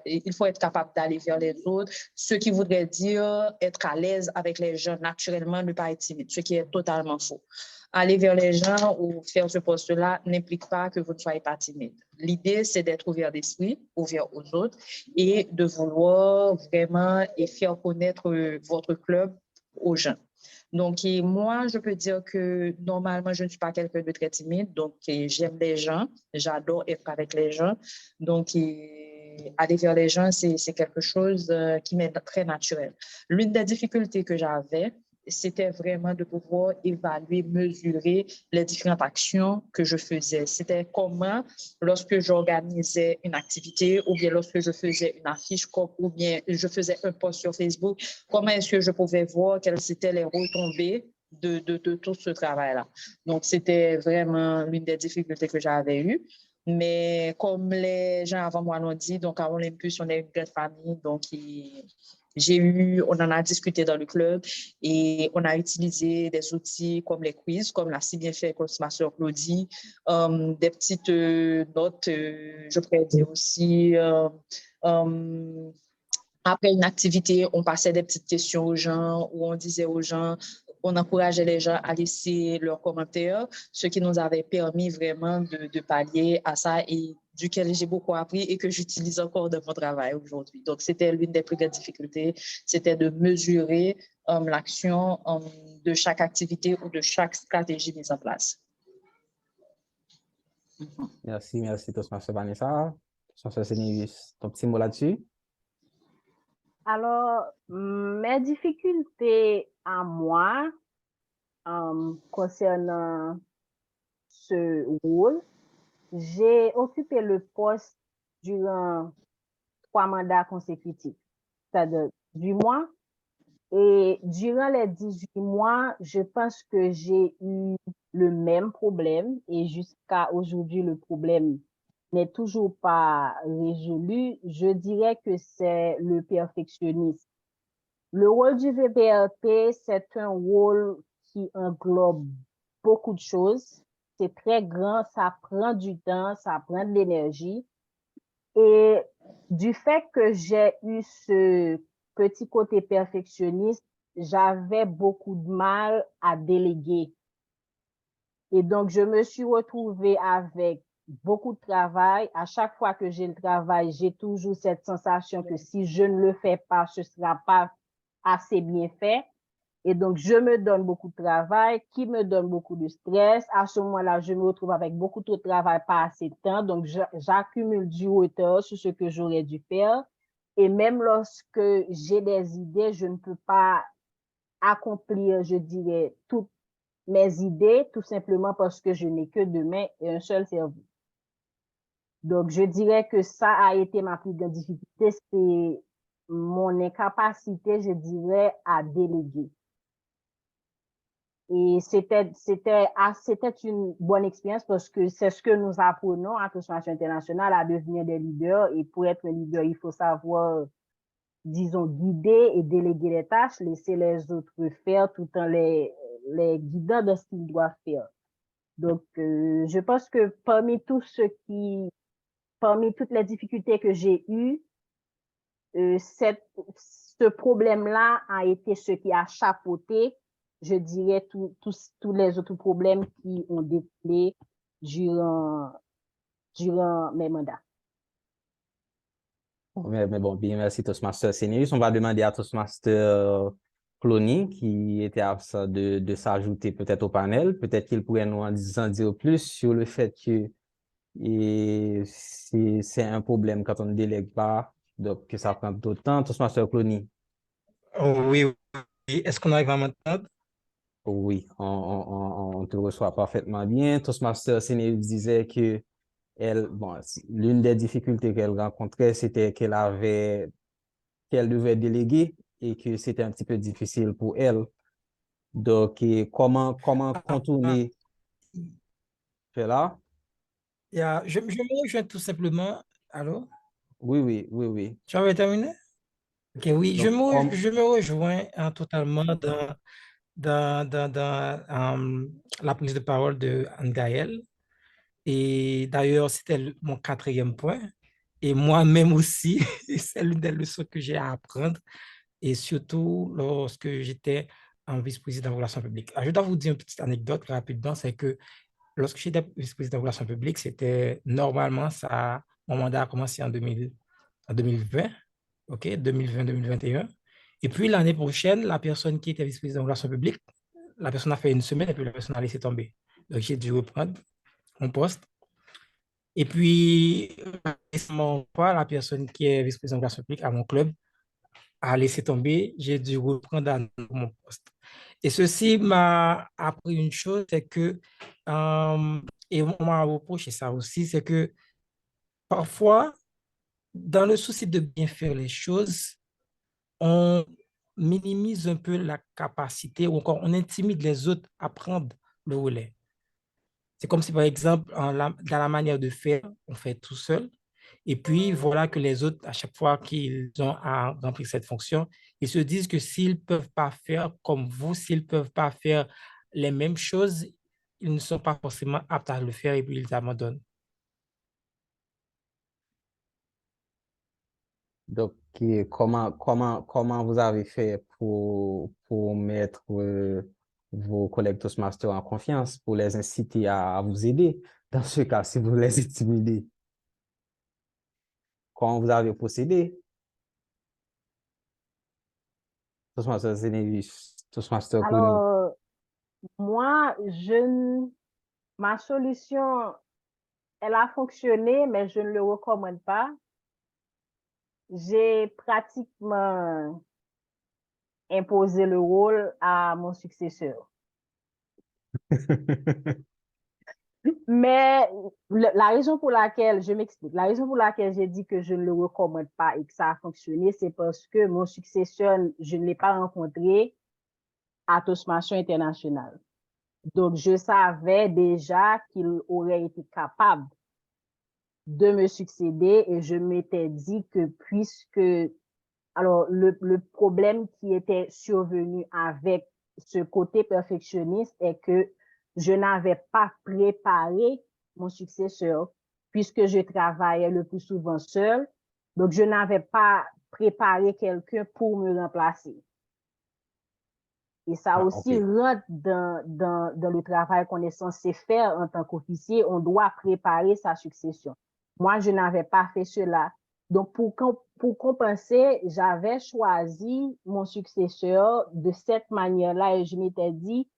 il faut être capable d'aller vers les autres, ce qui voudrait dire être à l'aise avec les gens, naturellement, ne pas être timide, ce qui est totalement faux. Aller vers les gens ou faire ce poste-là n'implique pas que vous ne soyez pas timide. L'idée, c'est d'être ouvert d'esprit, ouvert aux autres et de vouloir vraiment et faire connaître votre club aux gens. Donc, moi, je peux dire que normalement, je ne suis pas quelqu'un de très timide. Donc, j'aime les gens. J'adore être avec les gens. Donc, aller vers les gens, c'est quelque chose qui m'est très naturel. L'une des difficultés que j'avais, c'était vraiment de pouvoir évaluer, mesurer les différentes actions que je faisais. C'était comment, lorsque j'organisais une activité ou bien lorsque je faisais une affiche ou bien je faisais un post sur Facebook, comment est-ce que je pouvais voir quelles étaient les retombées de tout ce travail-là. Donc, c'était vraiment l'une des difficultés que j'avais eues. Mais comme les gens avant moi l'ont dit, donc à Olympus, on est une grande famille, donc on en a discuté dans le club et on a utilisé des outils comme les quiz, comme l'a si bien fait ma soeur Claudie, des petites notes, je pourrais dire aussi, après une activité, on passait des petites questions aux gens où on disait aux gens, on encourageait les gens à laisser leurs commentaires, ce qui nous avait permis vraiment de pallier à ça et duquel j'ai beaucoup appris et que j'utilise encore dans mon travail aujourd'hui. Donc, c'était l'une des plus grandes difficultés, c'était de mesurer l'action de chaque activité ou de chaque stratégie mise en place. Merci, Toastmaster Vanessa. Toastmaster Senius, ton petit mot là-dessus? Alors, mes difficultés à moi concernant ce rôle, j'ai occupé le poste durant 3 mandats consécutifs, c'est-à-dire 8 mois. Et durant les 18 mois, je pense que j'ai eu le même problème et jusqu'à aujourd'hui, le problème n'est toujours pas résolu. Je dirais que c'est le perfectionnisme. Le rôle du VPRP, c'est un rôle qui englobe beaucoup de choses. C'est très grand, ça prend du temps, ça prend de l'énergie. Et du fait que j'ai eu ce petit côté perfectionniste, j'avais beaucoup de mal à déléguer. Et donc, je me suis retrouvée avec beaucoup de travail. À chaque fois que j'ai le travail, j'ai toujours cette sensation que si je ne le fais pas, ce ne sera pas assez bien fait. Et donc, je me donne beaucoup de travail, qui me donne beaucoup de stress. À ce moment-là, je me retrouve avec beaucoup de travail, pas assez de temps. Donc, j'accumule du retard sur ce que j'aurais dû faire. Et même lorsque j'ai des idées, je ne peux pas accomplir, je dirais, toutes mes idées, tout simplement parce que je n'ai que 2 mains et un seul cerveau. Donc, je dirais que ça a été ma plus grande difficulté, c'est mon incapacité, je dirais, à déléguer. Et c'était une bonne expérience parce que c'est ce que nous apprenons à Toastmasters International, à devenir des leaders. Et pour être un leader, il faut savoir, disons, guider et déléguer les tâches, laisser les autres faire tout en les guidant dans ce qu'ils doivent faire. Donc, je pense que parmi toutes les difficultés que j'ai eues, ce problème-là a été ce qui a chapeauté, je dirais, tous les autres problèmes qui ont découlé durant mes mandats. Mais bon, bien, merci Toastmaster Senius. On va demander à Toastmaster Clony, qui était absent, de s'ajouter peut-être au panel. Peut-être qu'il pourrait nous en dire plus sur le fait que c'est un problème quand on ne délègue pas, donc que ça prend tout le temps. Toastmaster Clony. Oui, oui. Est-ce qu'on arrive à m'entendre? Oui, on te reçoit parfaitement bien. Toastmaster Senius disait que l'une des difficultés qu'elle rencontrait, c'était qu'elle devait déléguer et que c'était un petit peu difficile pour elle. Donc, comment contourner cela? Je me rejoins tout simplement. Allô? Oui. Tu avais terminé? Ok, oui, Donc, je me rejoins totalement la prise de parole de Anne-Gaëlle. Et d'ailleurs, c'était mon 4e point. Et moi-même aussi, c'est l'une des leçons que j'ai à apprendre, et surtout lorsque j'étais en vice-président des relations publiques. Alors, je dois vous dire une petite anecdote rapidement, c'est que lorsque j'étais vice-président des relations publiques, c'était normalement, mon mandat a commencé en 2020, OK, 2020-2021. Et puis l'année prochaine, la personne qui était vice-président des relations publiques, la personne a fait une semaine et puis la personne a laissé tomber. Donc, j'ai dû reprendre mon poste. Et puis, récemment, la personne qui est vice-présidente de la République à mon club a laissé tomber. J'ai dû reprendre à nouveau mon poste. Et ceci m'a appris une chose, c'est que, et on m'a reproché ça aussi, c'est que parfois, dans le souci de bien faire les choses, on minimise un peu la capacité ou encore on intimide les autres à prendre le relais. C'est comme si, par exemple, dans la manière de faire, on fait tout seul. Et puis, voilà que les autres, à chaque fois qu'ils ont à remplir cette fonction, ils se disent que s'ils ne peuvent pas faire comme vous, s'ils ne peuvent pas faire les mêmes choses, ils ne sont pas forcément aptes à le faire et puis ils abandonnent. Donc, comment vous avez fait pour mettre vos collègues Toastmasters en confiance, pour les inciter à vous aider dans ce cas, si vous les intimidez? Comment vous avez procédé? Toastmaster Zenevis, Toastmaster Clooney. Alors, moi, ma solution, elle a fonctionné, mais je ne le recommande pas. J'ai pratiquement imposé le rôle à mon successeur. Mais la raison pour laquelle, je m'explique, la raison pour laquelle j'ai dit que je ne le recommande pas et que ça a fonctionné, c'est parce que mon successeur, je ne l'ai pas rencontré à Toastmasters International. Donc, je savais déjà qu'il aurait été capable de me succéder et je m'étais dit que puisque, alors, le problème qui était survenu avec ce côté perfectionniste est que je n'avais pas préparé mon successeur puisque je travaillais le plus souvent seul. Donc, je n'avais pas préparé quelqu'un pour me remplacer. Et ça aussi rentre dans le travail qu'on est censé faire en tant qu'officier. On doit préparer sa succession. Moi, je n'avais pas fait cela. Donc, pour compenser, j'avais choisi mon successeur de cette manière-là et je m'étais dit,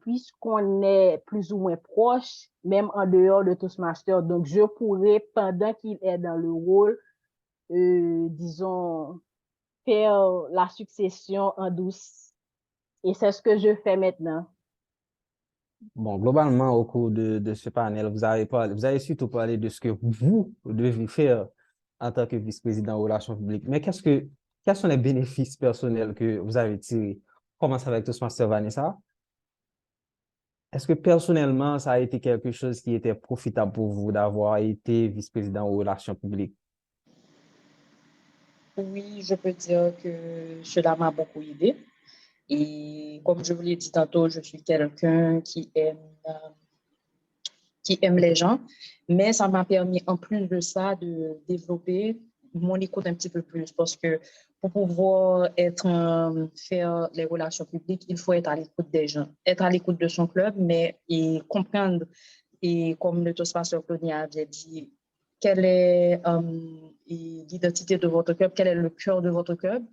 puisqu'on est plus ou moins proche, même en dehors de Toastmasters, donc je pourrais, pendant qu'il est dans le rôle, disons, faire la succession en douce. Et c'est ce que je fais maintenant. Bon, globalement, au cours de ce panel, vous avez surtout parlé de ce que vous devez faire en tant que vice-président aux relations publiques. Mais quels sont les bénéfices personnels que vous avez tirés? On commence avec Toastmaster Vanessa. Est-ce que personnellement, ça a été quelque chose qui était profitable pour vous d'avoir été vice-président aux relations publiques? Oui, je peux dire que cela m'a beaucoup aidé. Et comme je vous l'ai dit tantôt, je suis quelqu'un qui aime les gens, mais ça m'a permis en plus de ça de développer mon écoute un petit peu plus parce que pour pouvoir faire les relations publiques, il faut être à l'écoute des gens, être à l'écoute de son club, mais et comprendre, et comme le Toastmaster Clooney avait dit, quelle est l'identité de votre club, quel est le cœur de votre club,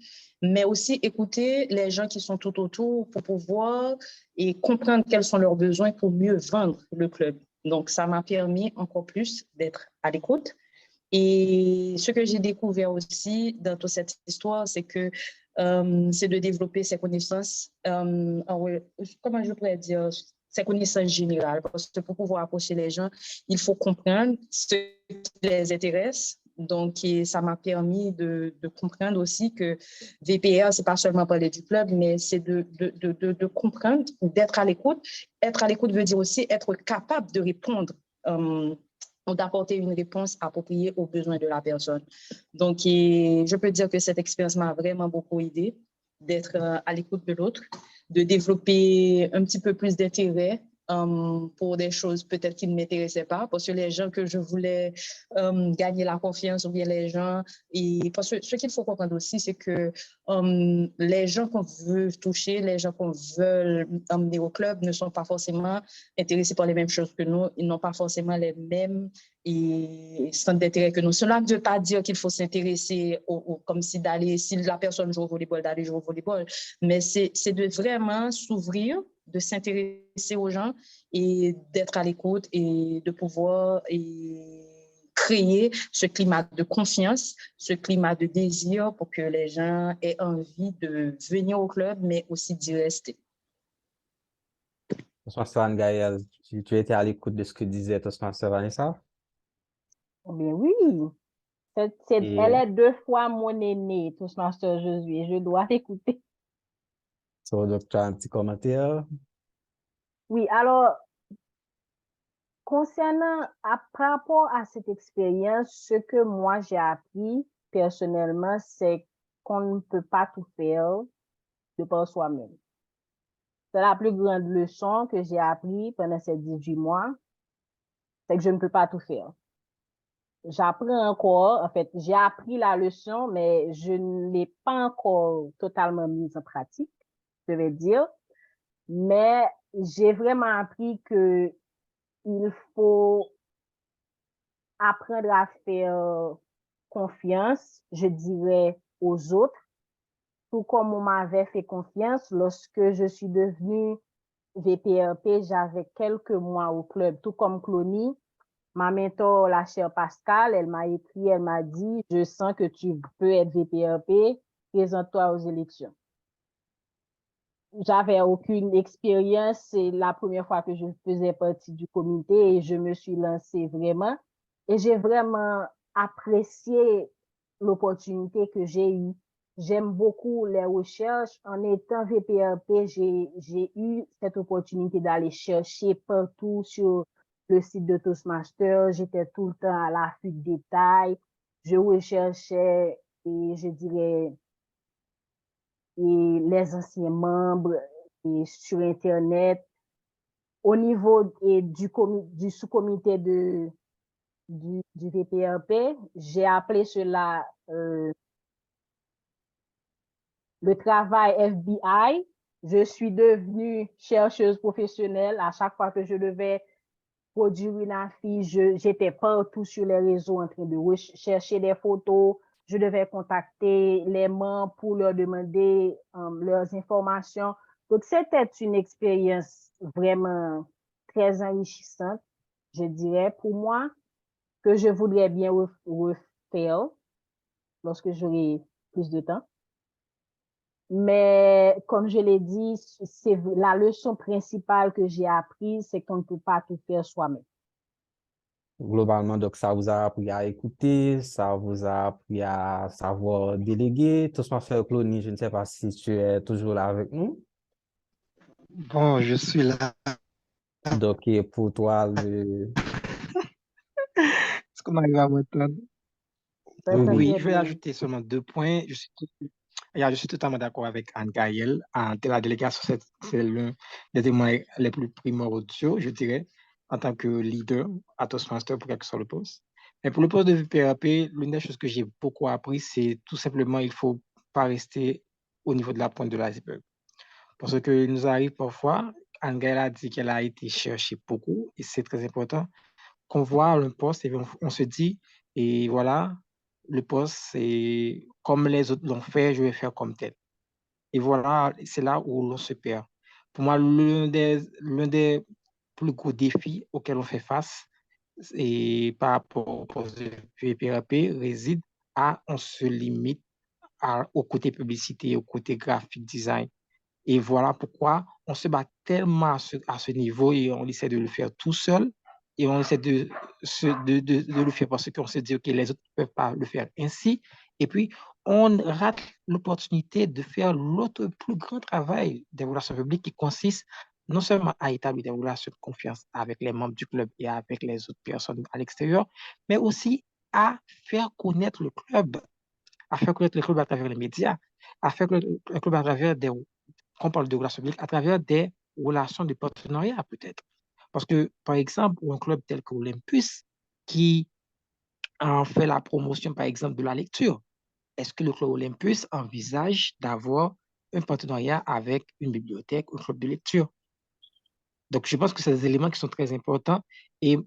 mais aussi écouter les gens qui sont tout autour pour pouvoir et comprendre quels sont leurs besoins pour mieux vendre le club. Donc, ça m'a permis encore plus d'être à l'écoute. Et ce que j'ai découvert aussi dans toute cette histoire, c'est que c'est de développer ses connaissances, comment je pourrais dire, ses connaissances générales. Parce que pour pouvoir approcher les gens, il faut comprendre ce qui les intéresse. Donc, ça m'a permis de comprendre aussi que VPR, c'est pas seulement parler du club, mais c'est de comprendre, d'être à l'écoute. Être à l'écoute veut dire aussi être capable de répondre, d'apporter une réponse appropriée aux besoins de la personne. Donc, je peux dire que cette expérience m'a vraiment beaucoup aidé d'être à l'écoute de l'autre, de développer un petit peu plus d'intérêt pour des choses peut-être qui ne m'intéressaient pas, parce que les gens que je voulais gagner la confiance, ou bien les gens, et parce que ce qu'il faut comprendre aussi, c'est que les gens qu'on veut toucher, les gens qu'on veut emmener au club ne sont pas forcément intéressés par les mêmes choses que nous, ils n'ont pas forcément les mêmes centres d'intérêt que nous. Cela ne veut pas dire qu'il faut s'intéresser comme si la personne joue au volleyball, d'aller jouer au volleyball, mais c'est de vraiment s'ouvrir, de s'intéresser aux gens et d'être à l'écoute et de pouvoir créer ce climat de confiance, ce climat de désir pour que les gens aient envie de venir au club, mais aussi d'y rester. Toastmaster Anne-Gaëlle, tu étais à l'écoute de ce que disait Toastmaster Vanessa? Bien oui, elle est 2 fois mon aînée, Toastmaster Josué, je dois l'écouter. Donc, tu as un petit commentaire? Oui, alors, concernant, par rapport à cette expérience, ce que moi j'ai appris personnellement, c'est qu'on ne peut pas tout faire de par soi-même. C'est la plus grande leçon que j'ai appris pendant ces 18 mois, c'est que je ne peux pas tout faire. J'apprends encore, en fait, j'ai appris la leçon, mais je ne l'ai pas encore totalement mise en pratique, je vais dire. Mais j'ai vraiment appris que il faut apprendre à faire confiance, je dirais, aux autres, tout comme on m'avait fait confiance lorsque je suis devenue VPRP, j'avais quelques mois au club, tout comme Clonie. Ma mentor, la chère Pascal, elle m'a écrit, elle m'a dit, je sens que tu peux être VPRP, présente-toi aux élections. J'avais aucune expérience, c'est la première fois que je faisais partie du comité et je me suis lancée vraiment. Et j'ai vraiment apprécié l'opportunité que j'ai eue. J'aime beaucoup les recherches. En étant VPRP, j'ai eu cette opportunité d'aller chercher partout sur le site de Toastmasters. J'étais tout le temps à l'affût de détails. Je recherchais, et je dirais, et les anciens membres et sur Internet. Au niveau du sous-comité du VPRP, j'ai appelé cela le travail FBI. Je suis devenue chercheuse professionnelle. À chaque fois que je devais produire une affiche, j'étais partout sur les réseaux en train de chercher des photos. Je devais contacter les membres pour leur demander leurs informations. Donc, c'était une expérience vraiment très enrichissante, je dirais, pour moi, que je voudrais bien refaire lorsque j'aurai plus de temps. Mais comme je l'ai dit, c'est la leçon principale que j'ai apprise, c'est qu'on ne peut pas tout faire soi-même. Globalement, donc, ça vous a appris à écouter, ça vous a appris à savoir déléguer. Toastmaster Clonie, je ne sais pas si tu es toujours là avec nous. Bon, je suis là. Donc, pour toi, Est-ce qu'on arrive à m'entendre? Oui, je vais ajouter seulement 2 points. Je suis totalement d'accord avec Anne-Gaëlle. La délégation, c'est l'un des témoins les plus primordiaux, je dirais, en tant que leader à Toastmaster pour quel que soit le poste. Mais pour le poste de VPRP, l'une des choses que j'ai beaucoup appris, c'est tout simplement, il ne faut pas rester au niveau de la pointe de l'iceberg. Parce qu'il nous arrive parfois, Anne-Gaëlle a dit qu'elle a été chercher beaucoup, et c'est très important, qu'on voit un poste et on se dit, et voilà, le poste, c'est comme les autres l'ont fait, je vais faire comme tel. Et voilà, c'est là où l'on se perd. Pour moi, l'un des plus gros défis auxquels on fait face et par rapport au poste de VPRP réside à on se limite au côté publicité, au côté graphic design. Et voilà pourquoi on se bat tellement à ce niveau et on essaie de le faire tout seul et on essaie de le faire parce qu'on se dit que les autres ne peuvent pas le faire ainsi. Et puis, on rate l'opportunité de faire l'autre plus grand travail des relations publiques qui consiste non seulement à établir des relations de confiance avec les membres du club et avec les autres personnes à l'extérieur, mais aussi à faire connaître le club, à faire connaître le club à travers les médias, à faire connaître le club à travers qu'on parle de relations publiques à travers des relations de partenariat peut-être. Parce que, par exemple, un club tel que Olympus, qui en fait la promotion, par exemple, de la lecture, est-ce que le club Olympus envisage d'avoir un partenariat avec une bibliothèque ou un club de lecture? Donc, je pense que c'est des éléments qui sont très importants et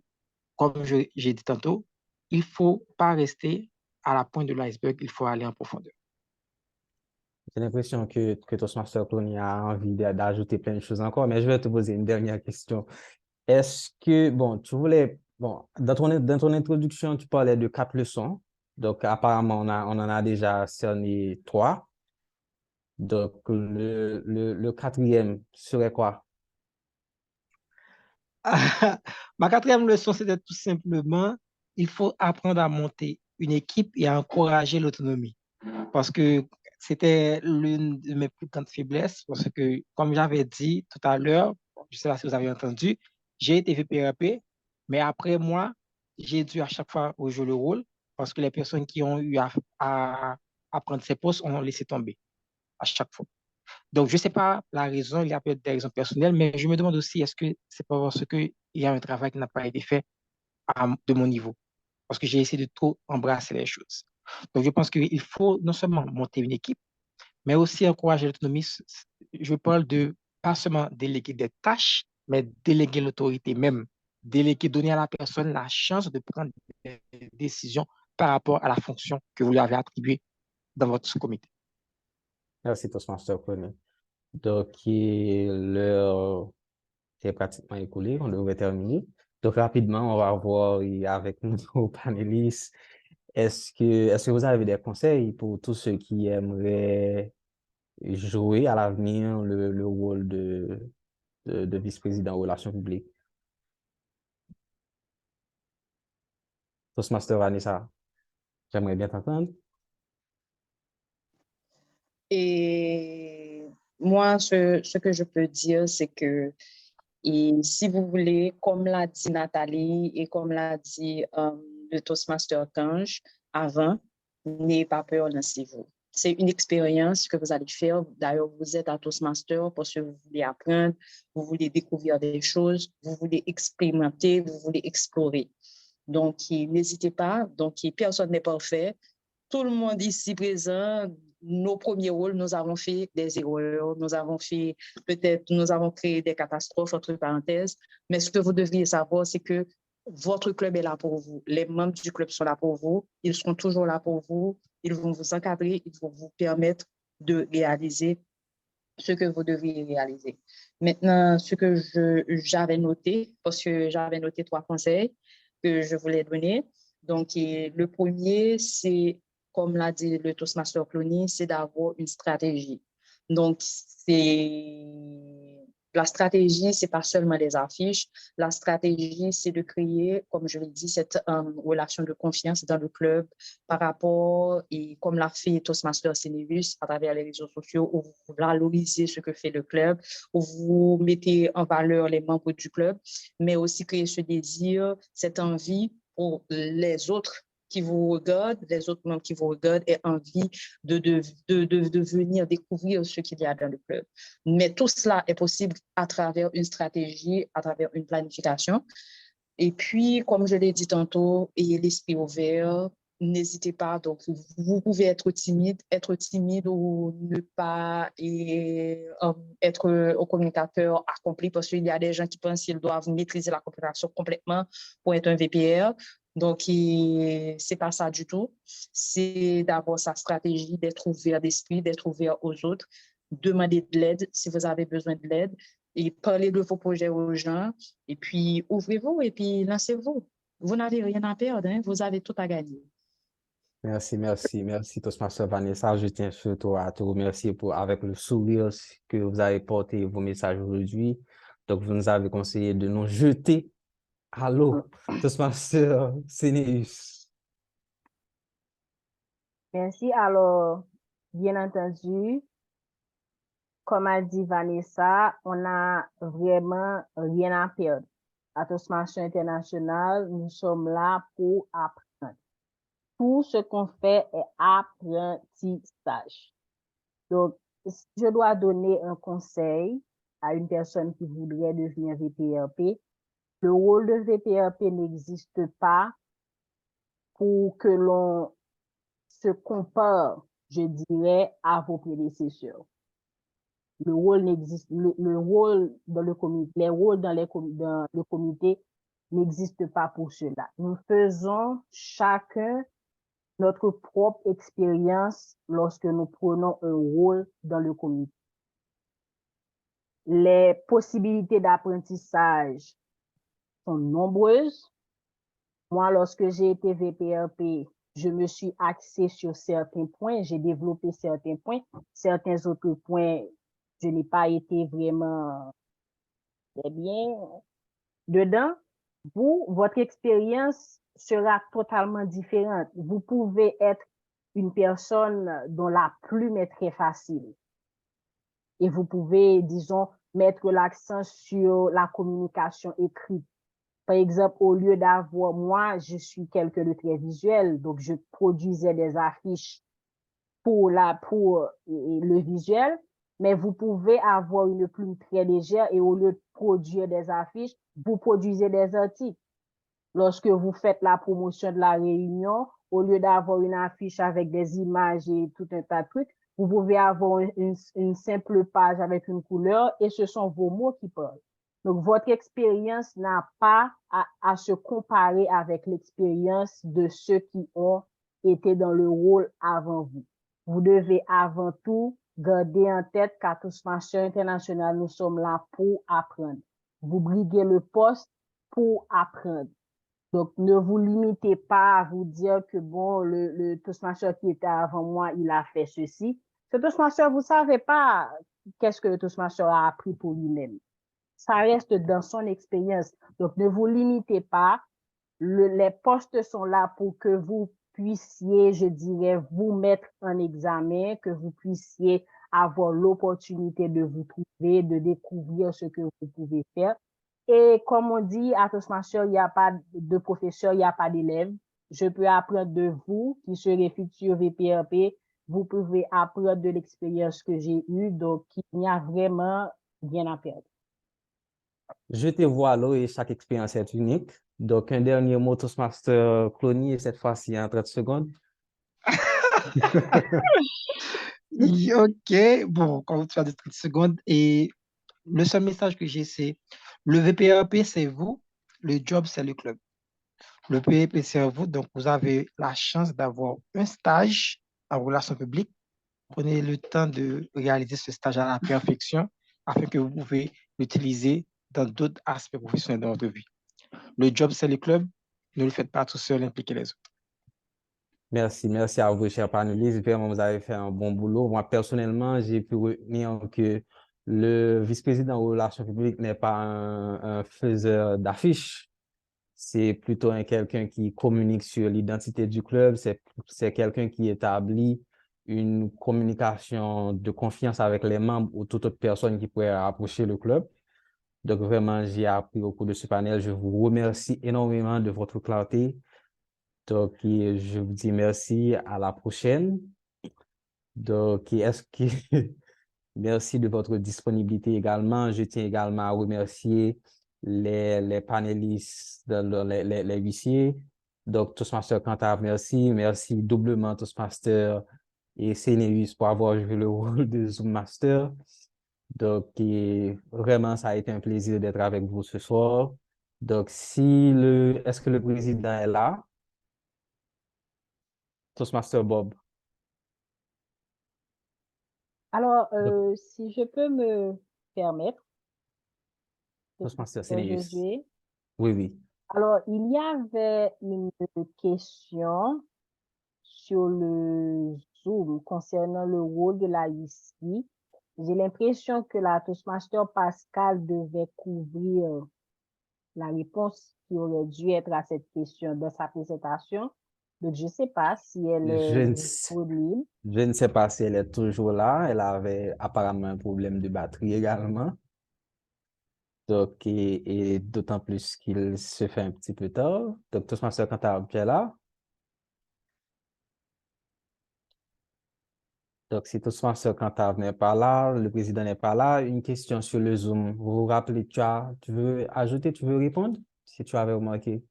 comme j'ai dit tantôt, il ne faut pas rester à la pointe de l'iceberg, il faut aller en profondeur. J'ai l'impression que Toastmaster Clooney a envie d'ajouter plein de choses encore, mais je vais te poser une dernière question. Est-ce que, bon, dans ton introduction, tu parlais de 4 leçons. Donc, apparemment, on en a déjà cerné 3. Donc, le quatrième serait quoi? Ma quatrième leçon, c'était tout simplement, il faut apprendre à monter une équipe et à encourager l'autonomie. Parce que c'était l'une de mes plus grandes faiblesses. Parce que, comme j'avais dit tout à l'heure, je ne sais pas si vous avez entendu, j'ai été VPRP, mais après moi, j'ai dû à chaque fois jouer le rôle parce que les personnes qui ont eu à prendre ces postes ont laissé tomber à chaque fois. Donc, je ne sais pas la raison, il y a peut-être des raisons personnelles, mais je me demande aussi, est-ce que c'est pas parce qu'il y a un travail qui n'a pas été fait de mon niveau? Parce que j'ai essayé de trop embrasser les choses. Donc, je pense qu'il faut non seulement monter une équipe, mais aussi encourager l'autonomie. Je parle de pas seulement déléguer des tâches, mais déléguer l'autorité même. Déléguer, donner à la personne la chance de prendre des décisions par rapport à la fonction que vous lui avez attribuée dans votre comité. Merci, Toastmaster Clooney. Donc, l'heure est pratiquement écoulée, on devrait terminer. Donc, rapidement, on va voir avec nos panélistes. Est-ce que vous avez des conseils pour tous ceux qui aimeraient jouer à l'avenir le rôle de vice-président aux relations publiques? Toastmaster Vanessa, j'aimerais bien t'entendre. Et moi, ce que je peux dire, c'est que si vous voulez, comme l'a dit Nathalie et comme l'a dit le Toastmaster Tange avant, n'ayez pas peur, lancez-vous. C'est une expérience que vous allez faire. D'ailleurs, vous êtes à Toastmaster parce que vous voulez apprendre, vous voulez découvrir des choses, vous voulez expérimenter, vous voulez explorer. Donc, n'hésitez pas. Donc, personne n'est parfait. Tout le monde ici présent, nos premiers rôles, nous avons fait des erreurs, nous avons créé des catastrophes, entre parenthèses. Mais ce que vous devriez savoir, c'est que votre club est là pour vous. Les membres du club sont là pour vous. Ils seront toujours là pour vous. Ils vont vous encadrer. Ils vont vous permettre de réaliser ce que vous devriez réaliser. Maintenant, ce que j'avais noté, parce que j'avais noté 3 conseils que je voulais donner. Donc, le premier, c'est, comme l'a dit le Toastmaster Clooney, c'est d'avoir une stratégie. Donc, la stratégie, c'est pas seulement les affiches. La stratégie, c'est de créer, comme je l'ai dit, cette relation de confiance dans le club par rapport, et comme l'a fait Toastmaster Cinevis à travers les réseaux sociaux, où vous valorisez ce que fait le club, où vous mettez en valeur les membres du club, mais aussi créer ce désir, cette envie pour les autres qui vous regardent, les autres membres qui vous regardent, aient envie de venir découvrir ce qu'il y a dans le club. Mais tout cela est possible à travers une stratégie, à travers une planification. Et puis, comme je l'ai dit tantôt, ayez l'esprit ouvert, n'hésitez pas. Donc, vous pouvez être timide ou ne pas être un communicateur accompli, parce qu'il y a des gens qui pensent qu'ils doivent maîtriser la communication complètement pour être un VPR. Donc, c'est pas ça du tout. C'est d'avoir sa stratégie, d'être ouvert d'esprit, d'être ouvert aux autres, demander de l'aide si vous avez besoin de l'aide et parler de vos projets aux gens. Et puis, ouvrez-vous et puis lancez-vous. Vous n'avez rien à perdre, hein? Vous avez tout à gagner. Merci, Toastmaster Vanessa. Je tiens surtout à te remercier avec le sourire que vous avez porté vos messages aujourd'hui. Donc, vous nous avez conseillé de nous jeter à l'eau. Toastmaster Cinevis. Merci. Alors, bien entendu, comme a dit Vanessa, on n'a vraiment rien à perdre. À Toastmaster International, nous sommes là pour apprendre. Tout ce qu'on fait est apprentissage. Donc, je dois donner un conseil à une personne qui voudrait devenir VPRP, le rôle de VPRP n'existe pas pour que l'on se compare, je dirais, à vos prédécesseurs. Le rôle n'existe, le rôle dans le comité, les rôles dans le comité n'existent pas pour cela. Nous faisons chacun notre propre expérience lorsque nous prenons un rôle dans le comité. Les possibilités d'apprentissage sont nombreuses. Moi, lorsque j'ai été VPRP, je me suis axée sur certains points, j'ai développé certains points. Certains autres points, je n'ai pas été vraiment très bien dedans. Vous, votre expérience sera totalement différente. Vous pouvez être une personne dont la plume est très facile. Et vous pouvez, disons, mettre l'accent sur la communication écrite. Par exemple, au lieu d'avoir, moi, je suis quelqu'un de très visuel, donc je produisais des affiches pour le visuel, mais vous pouvez avoir une plume très légère et au lieu de produire des affiches, vous produisez des articles. Lorsque vous faites la promotion de la réunion, au lieu d'avoir une affiche avec des images et tout un tas de trucs, vous pouvez avoir une simple page avec une couleur et ce sont vos mots qui parlent. Donc, votre expérience n'a pas à se comparer avec l'expérience de ceux qui ont été dans le rôle avant vous. Vous devez avant tout garder en tête qu'à Toastmasters International, nous sommes là pour apprendre. Vous briguez le poste pour apprendre. Donc, ne vous limitez pas à vous dire que, bon, le Toastmaster qui était avant moi, il a fait ceci. Ce Toastmaster, vous ne savez pas qu'est-ce que le Toastmaster a appris pour lui-même. Ça reste dans son expérience. Donc, ne vous limitez pas. Les postes sont là pour que vous puissiez, je dirais, vous mettre en examen, que vous puissiez avoir l'opportunité de vous trouver, de découvrir ce que vous pouvez faire. Et comme on dit, à Toastmasters, il n'y a pas de professeur, il n'y a pas d'élève. Je peux apprendre de vous qui serez futurs VPRP. Vous pouvez apprendre de l'expérience que j'ai eue. Donc, il y a vraiment rien à perdre. Je te vois là et chaque expérience est unique. Donc, un dernier mot, Toastmaster Clony, cette fois-ci en 30 secondes. OK, bon, quand tu as de 30 secondes, et le seul message que j'ai, c'est le VPRP, c'est vous, le job, c'est le club. Le VPRP, c'est vous, donc vous avez la chance d'avoir un stage en relations publiques. Prenez le temps de réaliser ce stage à la perfection afin que vous pouvez l'utiliser dans d'autres aspects professionnels de votre vie. Le job, c'est le club. Ne le faites pas tout seul, impliquez les autres. Merci à vous, chers panélistes. Vraiment, vous avez fait un bon boulot. Moi, personnellement, j'ai pu retenir que le vice-président aux relations publiques n'est pas un faiseur d'affiches. C'est plutôt quelqu'un qui communique sur l'identité du club. C'est quelqu'un qui établit une communication de confiance avec les membres ou toute autre personne qui pourrait approcher le club. Donc, vraiment, j'ai appris au cours de ce panel. Je vous remercie énormément de votre clarté. Donc, je vous dis merci, à la prochaine. Donc, merci de votre disponibilité également. Je tiens également à remercier les panélistes, les huissiers. Donc, Toastmaster Cantab, merci. Merci doublement Toastmaster et Céneus pour avoir joué le rôle de Zoom Master. Donc, vraiment, ça a été un plaisir d'être avec vous ce soir. Donc, est-ce que le président est là? Toastmaster Bob. Alors, si je peux me permettre, Toastmaster Céneus. Josué. Oui. Alors, il y avait une question sur le Zoom concernant le rôle de la UCI. J'ai l'impression que la Toastmaster Pascal devait couvrir la réponse qui aurait dû être à cette question dans sa présentation. Donc, je ne sais pas si elle est disponible. Je ne sais pas si elle est toujours là. Elle avait apparemment un problème de batterie également. Donc, et d'autant plus qu'il se fait un petit peu tard. Donc, Toastmaster Cantab, tu es là? Donc, si Toastmaster Kantar n'est pas là, le président n'est pas là, une question sur le Zoom. Vous vous rappelez, tu veux ajouter, tu veux répondre? Si tu avais remarqué.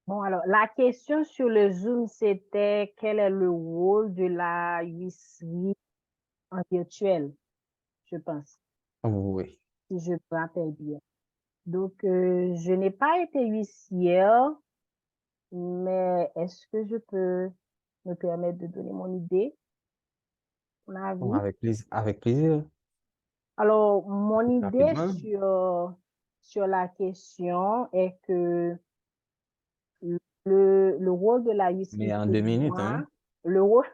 Bon, alors, la question sur le Zoom, c'était quel est le rôle de la huisserie en virtuel, je pense, Oui. si je me rappelle bien. Donc, je n'ai pas été huissière, mais est-ce que je peux me permettre de donner mon idée, mon Bon, avis? avec plaisir. Alors, mon idée Rapidement. sur la question est que le rôle de la huisserie Mais en pour 2 minutes, moi, hein? le rôle,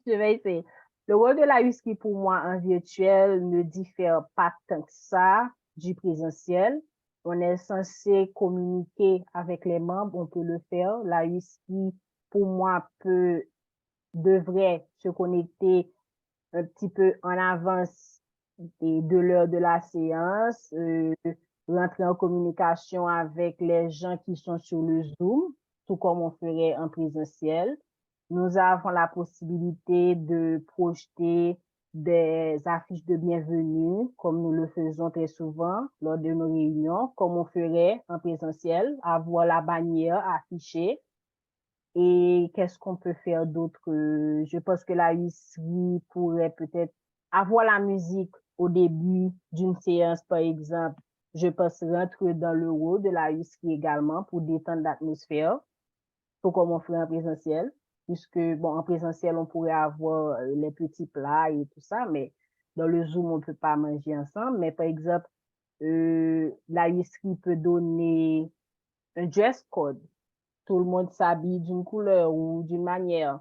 je vais essayer. Le rôle de la huisserie pour moi en virtuel ne diffère pas tant que ça du présentiel. On est censé communiquer avec les membres, on peut le faire. La huisserie, pour moi, devrait se connecter un petit peu en avance de l'heure de la séance, rentrer en communication avec les gens qui sont sur le Zoom, tout comme on ferait en présentiel. Nous avons la possibilité de projeter des affiches de bienvenue, comme nous le faisons très souvent lors de nos réunions, comme on ferait en présentiel, avoir la bannière affichée. Et qu'est-ce qu'on peut faire d'autre? Je pense que la huisserie pourrait peut-être avoir la musique au début d'une séance, par exemple. Je pense rentrer dans le rôle de la huisserie également pour détendre l'atmosphère, tout comme on ferait en présentiel. Puisque, bon, en présentiel, on pourrait avoir les petits plats et tout ça, mais dans le Zoom, on ne peut pas manger ensemble. Mais par exemple, la huisserie peut donner un dress code. Tout le monde s'habille d'une couleur ou d'une manière.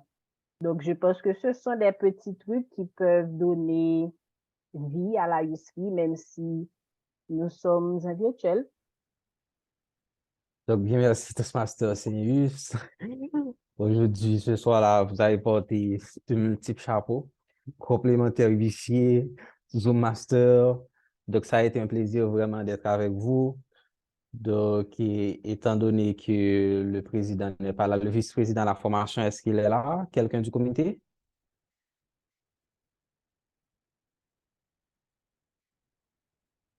Donc, je pense que ce sont des petits trucs qui peuvent donner vie à la huisserie, même si nous sommes en virtuel. Donc, bien merci, Toastmaster Senius. Aujourd'hui, ce soir-là, vous avez porté de multiples chapeaux, complémentaires huissier, Zoom Master. Donc, ça a été un plaisir vraiment d'être avec vous. Donc, étant donné que le président n'est pas là, le vice-président de la formation, est-ce qu'il est là? Quelqu'un du comité?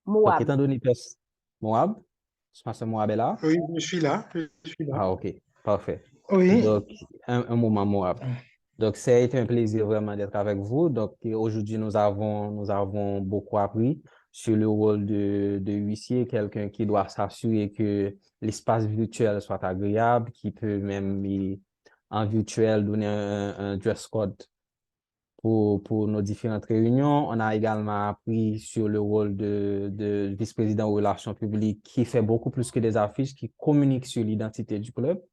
Donc, Moab. étant donné que Moab, Toastmaster Moab est là? Oui, je suis là. Je suis là. Ah, OK, parfait. Oui. Donc, un moment, Moab. Donc, ça a été un plaisir vraiment d'être avec vous. Donc, aujourd'hui, nous avons beaucoup appris sur le rôle de huissier, quelqu'un qui doit s'assurer que l'espace virtuel soit agréable, qui peut même, en virtuel, donner un dress code pour nos différentes réunions. On a également appris sur le rôle de vice-président aux relations publiques qui fait beaucoup plus que des affiches, qui communique sur l'identité du club.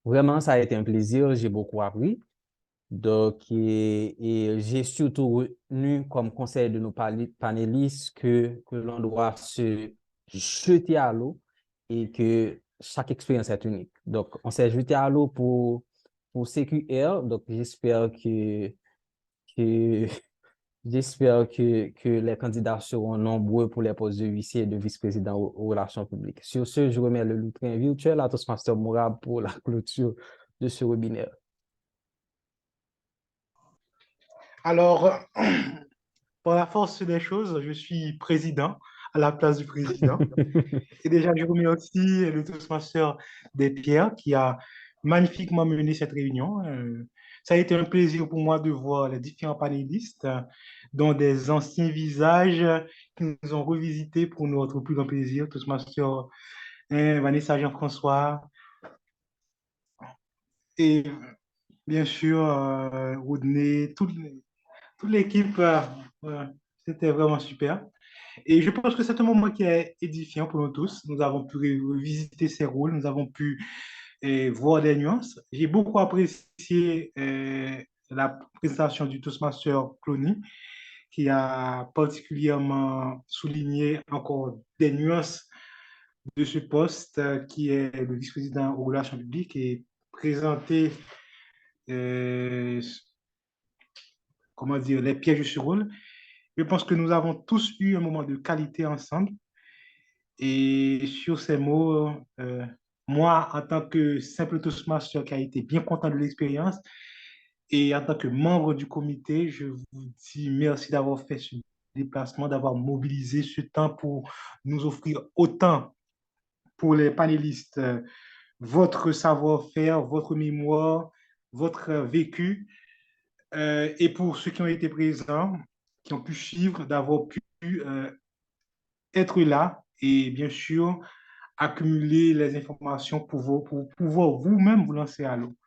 Vraiment, ça a été un plaisir. J'ai beaucoup appris. Donc, et j'ai surtout retenu comme conseil de nos panélistes que l'on doit se jeter à l'eau et que chaque expérience est unique. Donc, on s'est jeté à l'eau pour CQR. Donc, que, j'espère que les candidats seront nombreux pour les postes de huissier et de vice-président aux relations publiques. Sur ce, je remets le lutrin virtuel à Toastmaster Mourab pour la clôture de ce webinaire. Alors, par la force des choses, je suis président à la place du président. Et déjà, je remercie le Toastmaster des Pierres qui a magnifiquement mené cette réunion. Ça a été un plaisir pour moi de voir les différents panélistes, dont des anciens visages qui nous ont revisités pour notre plus grand plaisir. Toastmaster Vanessa Jean-François et bien sûr Rodney, toute l'équipe. C'était vraiment super. Et je pense que c'est un moment qui est édifiant pour nous tous. Nous avons pu revisiter ces rôles, nous avons pu voir des nuances. J'ai beaucoup apprécié la présentation du Toastmaster Clony, qui a particulièrement souligné encore des nuances de ce poste qui est le vice-président aux relations publiques et présenté, euh, comment dire, les pièges de ce rôle. Je pense que nous avons tous eu un moment de qualité ensemble. Et sur ces mots, moi, en tant que simple Toastmaster qui a été bien content de l'expérience, Et en tant que membre du comité, je vous dis merci d'avoir fait ce déplacement, d'avoir mobilisé ce temps pour nous offrir autant pour les panélistes, votre savoir-faire, votre mémoire, votre vécu. Et pour ceux qui ont été présents, qui ont pu suivre, d'avoir pu être là et bien sûr accumuler les informations pour pouvoir vous-même vous lancer à l'eau.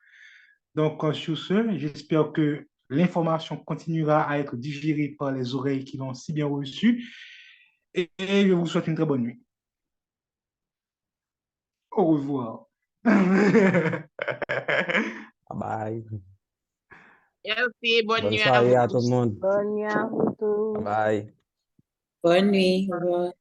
Donc, sur ce, j'espère que l'information continuera à être digérée par les oreilles qui l'ont si bien reçue et je vous souhaite une très bonne nuit. Au revoir. Bye bye. Merci, bonne Bonne nuit à soirée vous à tout le tous. monde. Bonne nuit à vous tous. Bye bye. Bonne nuit. Au revoir.